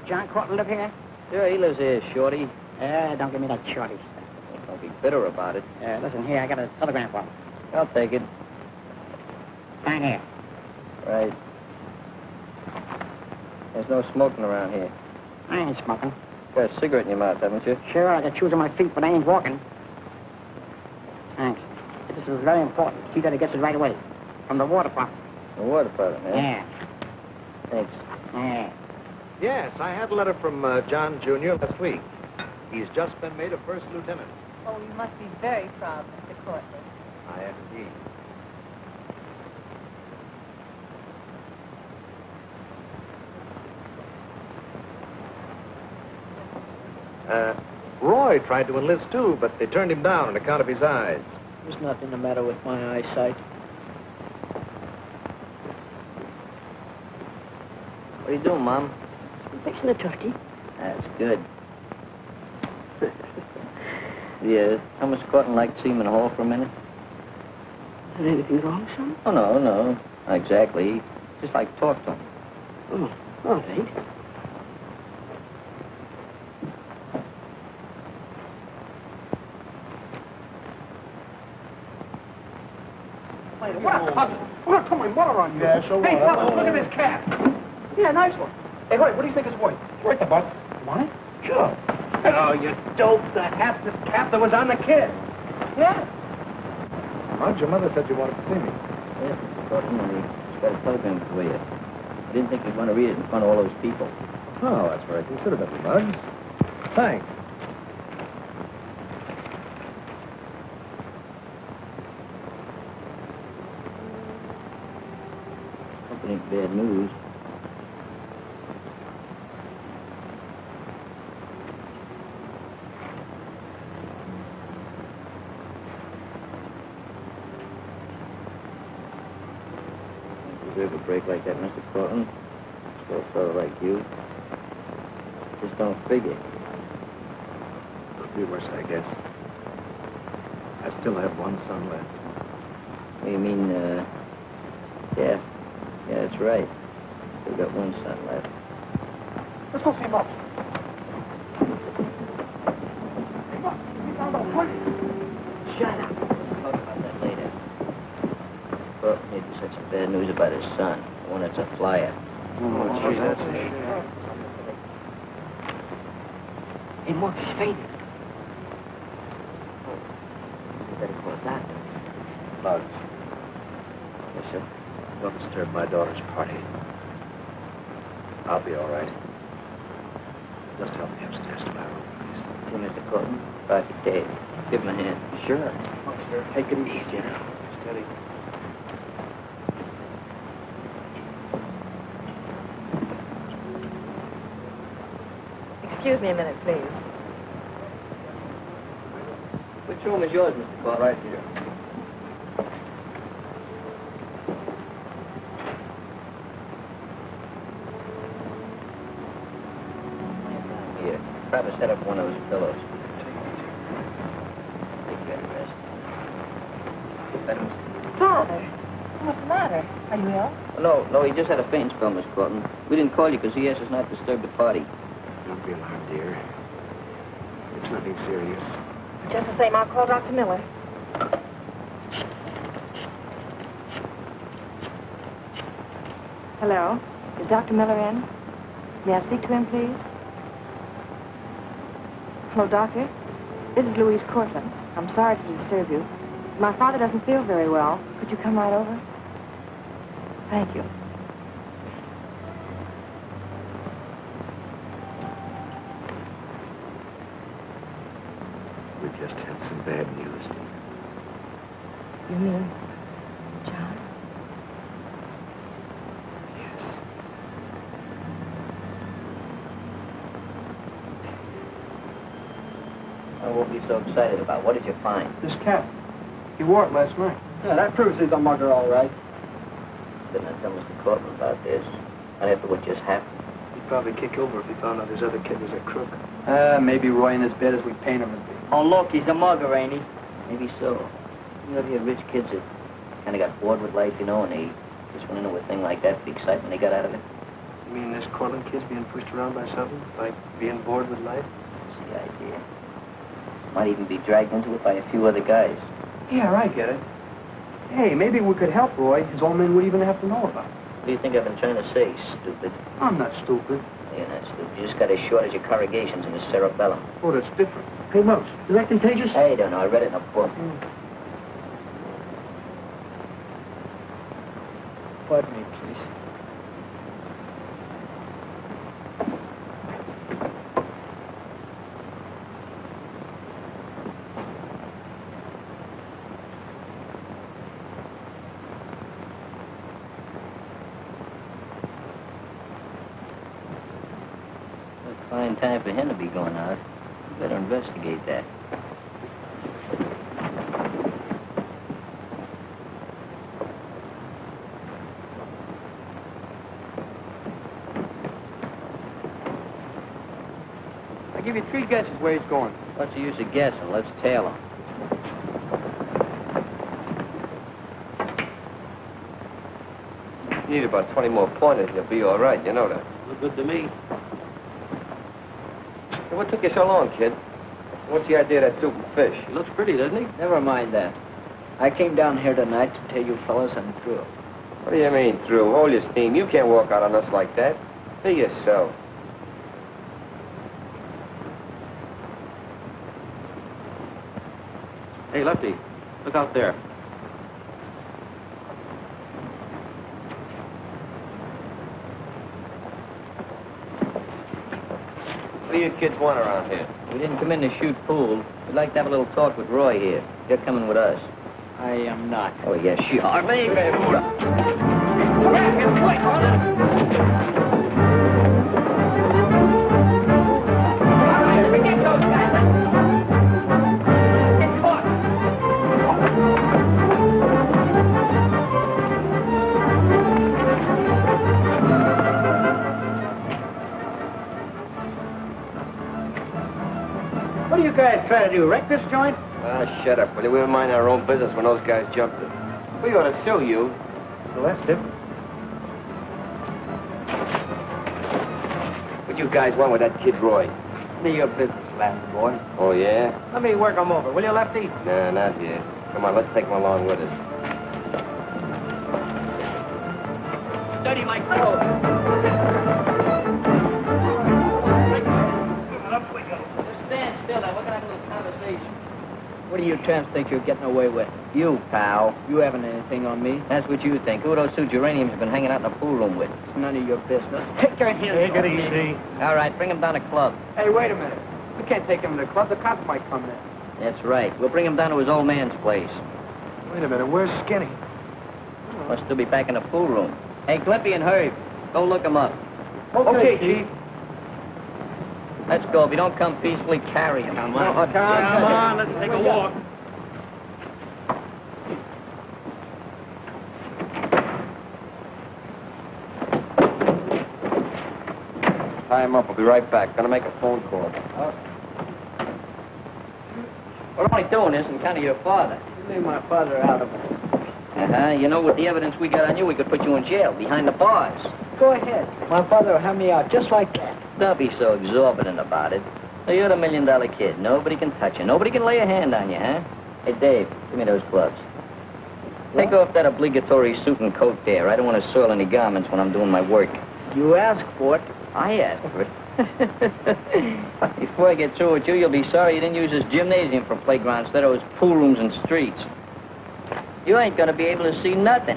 John Cortland live here? Sure, he lives here, Shorty. Don't give me that shorty. Don't be bitter about it. Listen, here, I got a telegram for him. I'll take it. Sign here. Right. There's no smoking around here. I ain't smoking. Got a cigarette in your mouth, haven't you? Sure, I got shoes on my feet, but I ain't walking. Thanks. This is very important. See that he gets it right away. From the War Department. The War Department, eh? Yeah. Thanks. Yeah. Yes, I had a letter from John Jr. last week. He's just been made a first lieutenant. Oh, you must be very proud, Mr. Courtney. I am indeed. Roy tried to enlist too, but they turned him down on account of his eyes. There's nothing the matter with my eyesight. What are you doing, Mom? I'm fixing a turkey. That's good. Yeah, Thomas Corton like to see him in the hall for a minute? Is there anything wrong, son? Oh, no, not exactly. Just like to talk to him. Oh, all right. What a cousin. I'm going to tell my mother on you. Yeah, so Hey, what? Papa, look at this cat. Yeah, nice one. Hey, Hoyt, what do you think it's worth? It's worth a buck. You want it? Sure. Oh, you dope. The hat that was on the kid. Yeah. Mudge, your mother said you wanted to see me. Yes, Mr. Corton, he's got a telegram for you. I didn't think you'd want to read it in front of all those people. Oh, that's very considerate of you, Mudge. Thanks. Company bad news. You deserve a break like that, Mr. Corton. For a fellow like you. Just don't figure. Could be worse, I guess. I still have one son left. You mean, yeah. Yeah, that's right. We've got one son left. Let's go see Mom. Hey, Mom, we found out what? Shut up. We'll talk about that later. Corton gave you such a bad news about his son. The one that's a flyer. Oh, gee, that's a shame. Hey, Marks, he's fainted. You better call a doctor. Mudge, Yes, sir. don't disturb my daughter's party. I'll be all right. Just help me upstairs to my room, please. See, Mr. Corton, Dr. Dave. Give him a hand. Sure. Take it easy, General. Steady. Excuse me a minute, please. Which room is yours, Mr. Corton? Right here. Here. Try to set up one of those pillows. Take that rest. Better, Mr. Father, what's the matter? Are you ill? No, he just had a faint spell, Miss Corton. We didn't call you because he asked us not to disturb the party. Don't be alarmed, dear. It's nothing serious. Just the same, I'll call Dr. Miller. Hello? Is Dr. Miller in? May I speak to him, please? Hello, Doctor? This is Louise Cortland. I'm sorry to disturb you. My father doesn't feel very well. Could you come right over? Thank you. We've just had some bad news. You mean John? Yes. I won't be so excited about. What did you find? This cat. He wore it last night. Yeah, that proves he's a mugger, all right. Didn't I tell Mr. Cortland about this? Right after what just happened. He'd probably kick over if he found out his other kid was a crook. Maybe Roy ain't as bad as we paint him to be. Oh, look, he's a mugger, ain't he? Maybe so. You know, you have rich kids that kind of got bored with life, you know, and they just went into a thing like that, the excitement they got out of it. You mean this Cortland kid's being pushed around by something? Like being bored with life? That's the idea. Might even be dragged into it by a few other guys. Yeah, I get it. Hey, maybe we could help Roy. His old men would even have to know about it. What do you think I've been trying to say, stupid? I'm not stupid. You're not stupid. You just got a shortage of corrugations in the cerebellum. Oh, that's different. Hey, Muggs, is that contagious? I don't know. I read it in a book. Pardon me, please. Fine time for him to be going out. You better investigate that. I give you 3 guesses where he's going. What's the use of guessing? Let's tail him. You need about 20 more pointers, you'll be all right. You know that. Look good to me. Hey, what took you so long, kid? What's the idea of that soup and fish? He looks pretty, doesn't he? Never mind that. I came down here tonight to tell you fellas I'm through. What do you mean, through? Hold your steam. You can't walk out on us like that. Be yourself. Hey, Lefty, look out there. What do you kids want around here? We didn't come in to shoot pool. We'd like to have a little talk with Roy here. You're coming with us. I am not. Oh, yes, you are. What are you guys trying to do, wreck this joint? Ah, shut up, will you? We'll mind our own business when those guys jumped us. We ought to sue you. Well, that's different. What you guys want with that kid Roy? None of your business, lad, boy. Oh, yeah? Let me work him over, will you, Lefty? Nah, not yet. Come on, let's take him along with us. Study my clothes. Stand still now. We're going to have a little conversation. What do you tramps think you're getting away with? You, pal. You haven't anything on me. That's what you think. Who are those 2 geraniums have been hanging out in the pool room with? It's none of your business. Take your hands Take it easy. All right, bring them down to club. Hey, wait a minute. We can't take him to the club. The cops might come in. That's right. We'll bring him down to his old man's place. Wait a minute. Where's Skinny? Must still be back in the pool room. Hey, Clippy and Herb, go look him up. Okay, Chief. Let's go. If you don't come peacefully, carry him. Come on. Come on, let's take a walk. Tie him up. We'll be right back. Gonna make a phone call. We're only doing this in kind of your father. You leave my father out of it. Uh-huh. You know, with the evidence we got on you, we could put you in jail, behind the bars. Go ahead. My father will have me out just like that. Don't be so exorbitant about it. So you're the $1 million kid. Nobody can touch you. Nobody can lay a hand on you, huh? Hey, Dave, give me those gloves. Take off that obligatory suit and coat there. I don't want to soil any garments when I'm doing my work. You ask for it. I asked for it. Before I get through with you, you'll be sorry you didn't use this gymnasium for playground instead of those pool rooms and streets. You ain't gonna be able to see nothing.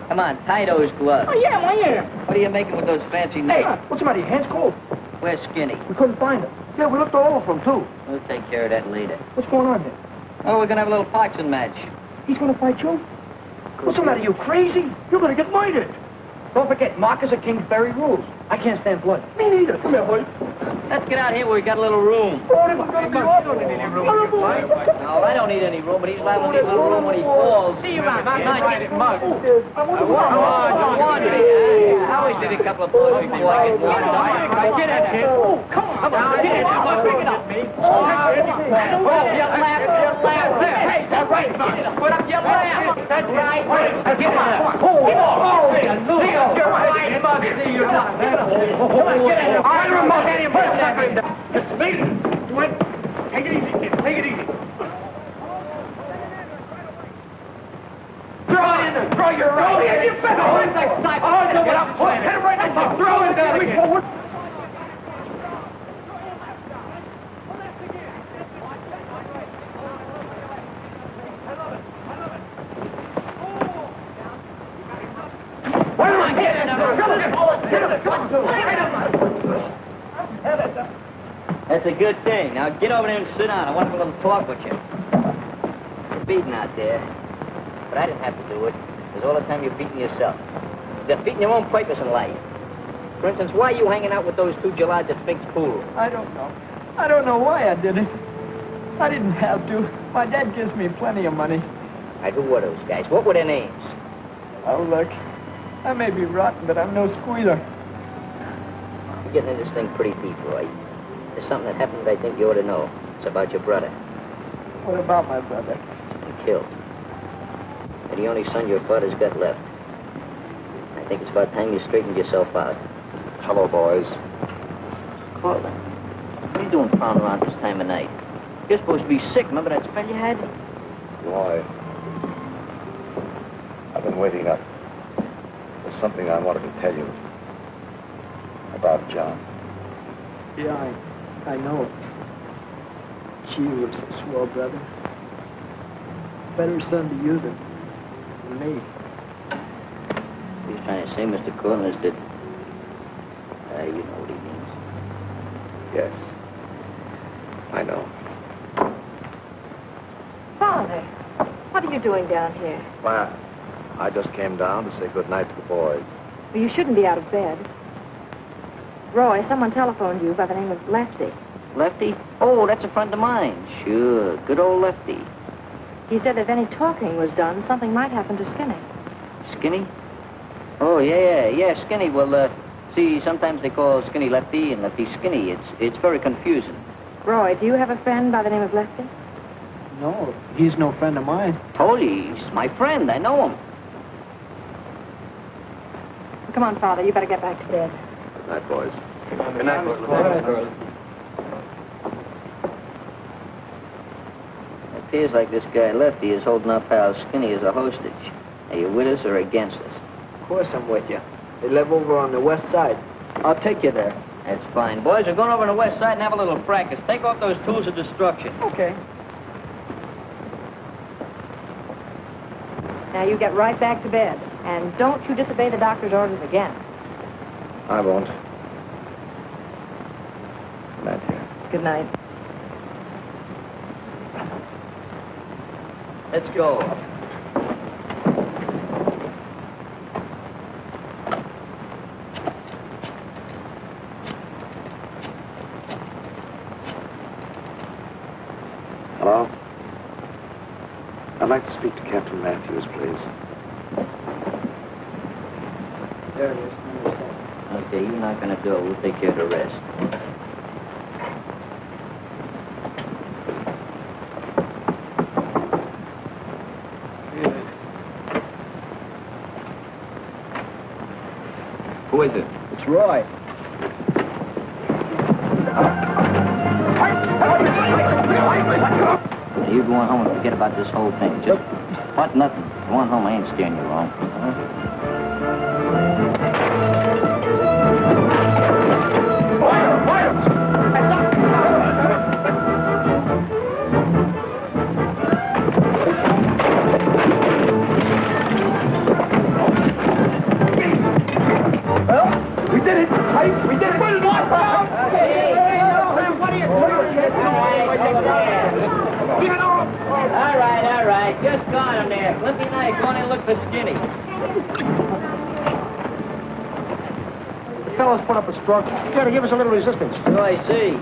Come on, tie those gloves. I am. What are you making with those fancy Hey, nails? what's the matter? Your hands cold? Where's Skinny? We couldn't find him. Yeah, we looked all over for him, too. We'll take care of that later. What's going on here? Oh, we're gonna have a little boxing match. He's going to fight you? What's the matter? You crazy? You're going to get murdered. Don't forget, Marcus of Kingsbury rules. I can't stand blood. Me neither. Come here, boy. Let's get out here where we got a little room. Oh, this is going to be awful. No, I don't need any room, but he's liable to need a little room when he falls. See you around. Not Right, get Mug. mugged. Come on, I always did a couple of blows before I get one. Get in here. Come on. Get in here. Pick it up. You laugh. Hey, that's right, Mug. Put up your laugh. That's right. Get on. You're right, Mug. You're not. Get in here. I don't remote any of this. It's me. Wait. Take it easy, kid. Take it easy. Throw it in there. Throw your right. You better hold that sniper. Get up, boy. Hit him right in the throw it down again. Forward. That's a good thing. Now get over there and sit down. I want to have a little talk with you. You're beating out there. But I didn't have to do it. Because all the time you're beating yourself. You're defeating your own purpose in life. For instance, why are you hanging out with those two gelads at Fink's pool? I don't know. I don't know why I did it. I didn't have to. My dad gives me plenty of money. Right, who were those guys? What were their names? Oh, look. I may be rotten, but I'm no squealer. You're getting into this thing pretty deep, Roy. There's something that happened that I think you ought to know. It's about your brother. What about my brother? He killed. And the only son your father's got left. I think it's about time you straightened yourself out. Hello, boys. Cortland, what are you doing prowling around this time of night? You're supposed to be sick. Remember that spell you had? Why? I've been waiting up. There's something I wanted to tell you about John. Yeah, I know. Gee, he was a swell brother. Better son to you than me. What he's trying to say, Mr. Cortland, is that... you know what he means. Yes. I know. Father, what are you doing down here? Why, I just came down to say good night to the boys. Well, you shouldn't be out of bed. Roy, someone telephoned you by the name of Lefty. Lefty? Oh, that's a friend of mine. Sure, good old Lefty. He said that if any talking was done, something might happen to Skinny. Skinny? Oh, yeah, Skinny. Well, see, sometimes they call Skinny Lefty and Lefty Skinny. It's very confusing. Roy, do you have a friend by the name of Lefty? No, he's no friend of mine. Told you, he's my friend. I know him. Well, come on, Father, you better get back to bed. Good night, boys. Good night, Cortland. It appears like this guy Lefty is holding our pal Skinny as a hostage. Are you with us or against us? Of course I'm with you. They live over on the west side. I'll take you there. That's fine. Boys, we're going over to the west side and have a little practice. Take off those tools of destruction. Okay. Now, you get right back to bed. And don't you disobey the doctor's orders again. I won't. Good night, dear. Good night. Let's go. Hello? I'd like to speak to Captain Matthews, please. There it is. Okay, you're not going to do it. We'll take care of the rest. Who is it? It's Roy. Now, you go on home and forget about this whole thing. Just what? Nothing. Go on home. I ain't steering you wrong. We did it! We did it! What are you doing? All right. Just go on there. Flippy and I go on and look for Skinny. The fellas put up a struggle. You gotta give us a little resistance. So I see.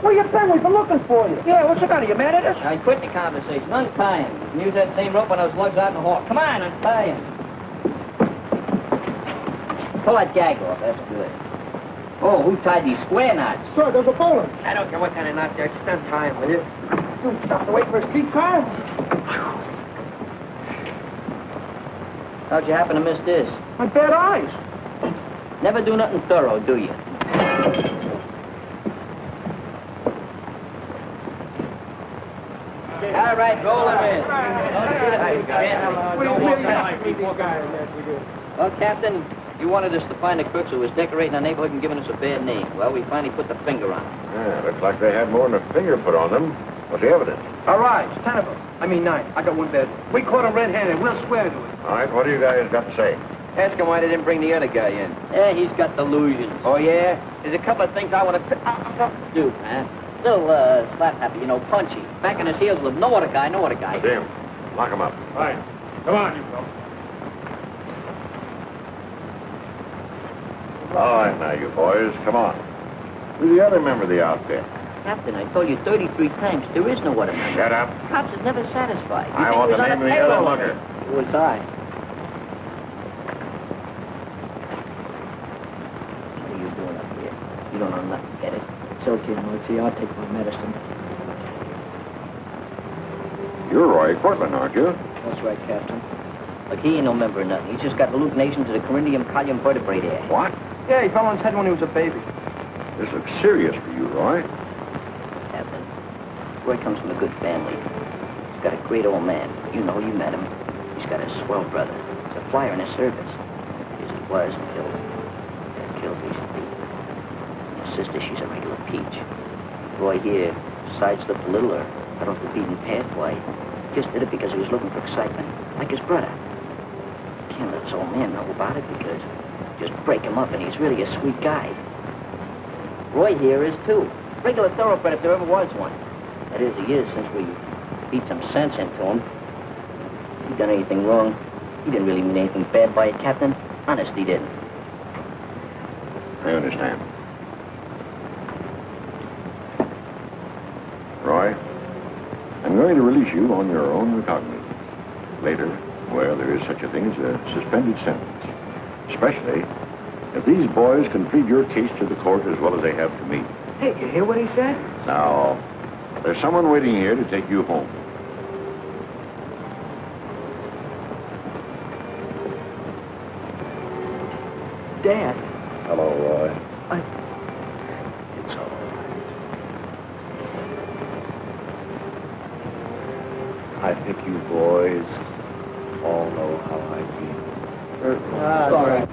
Where you been? We've been looking for you. Yeah, what's the matter? You mad at us? I quit the conversation. Untie him. And use that same rope when those lugs out in the hall. Come on, untie him. Pull that gag off. That's good. Oh, who tied these square knots? Sir, there's a bowler. I don't care what kind of knots you extend time, will you? You stop to wait for a streetcar? How'd you happen to miss this? My bad eyes. Never do nothing thorough, do you? All right, roll him in. Well, Captain, you wanted us to find the crooks who was decorating our neighborhood and giving us a bad name. Well, we finally put the finger on them. Yeah, looks like they had more than a finger put on them. What's the evidence? All right, 10 of them. I mean 9. I got one dead. We caught them red-handed. We'll swear to it. All right, what do you guys got to say? Ask him why they didn't bring the other guy in. Yeah, he's got delusions. Oh, yeah? There's a couple of things I want to do, man. Still, slap happy, you know, punchy. Back in his heels with no other guy. Jim, lock him up. All right. Come on, you folks. All right, now, you boys, come on. Who's the other member of the outfit? Captain, I told you 33 times, there is no other member. Shut up. Cops is never satisfied. You I think want he the was name on of a the other payroll. mugger. It was I. What are you doing up here? You don't know nothing, get it? It's okay, Muggsy. I'll take my medicine. You're Roy Cortland, aren't you? That's right, Captain. Look, he ain't no member of nothing. He's just got hallucinations of the coryndium column vertebrae there. What? Yeah, he fell on his head when he was a baby. This looks serious for you, Roy. Captain, Roy comes from a good family. He's got a great old man. You know, you met him. He's got a swell brother. He's a flyer in his service. As he was until he got killed recently. His sister, she's a regular peach. Roy here sideslipped a little or got off the beaten path. Why, he just did it because he was looking for excitement, like his brother. Can't let his old man know about it because just break him up and he's really a sweet guy. Roy here is, too. Regular thoroughbred if there ever was one. That is, he is, since we beat some sense into him. If he done anything wrong, he didn't really mean anything bad by it, Captain. Honest, he didn't. I understand. Roy, I'm going to release you on your own recognizance. Later, well, there is such a thing as a suspended sentence. Especially if these boys can plead your case to the court as well as they have to me. Hey, you hear what he said? Now, there's someone waiting here to take you home. Dad. Hello, Roy. It's all right. I think you boys all know how I feel. It's all right.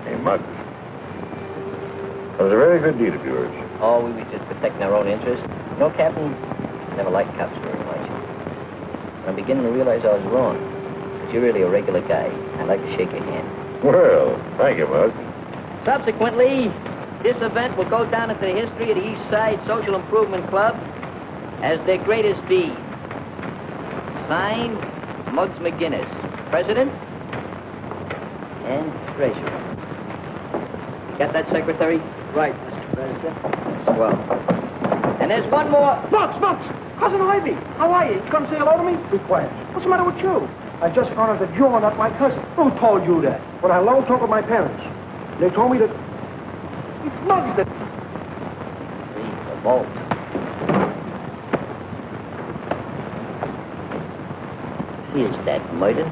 Hey, Muggs. That was a very good deed of yours. Oh, we were just protecting our own interests. No, Captain, never liked cops very much. I'm beginning to realize I was wrong. But you're really a regular guy. I'd like to shake your hand. Well, thank you, Muggs. Subsequently, this event will go down into the history of the East Side Social Improvement Club as their greatest deed. Signed, Muggs McGinnis, President and Treasurer. You got that, Secretary? Right, Mr. President. Swell. And there's one more. Muggs! Cousin Ivy! How are you? You come say hello to me? Be quiet. What's the matter with you? I just found out that you're not my cousin. Who told you that? When I had a long talk with my parents. They told me that... It's Muggs that... The vault. Is that murder?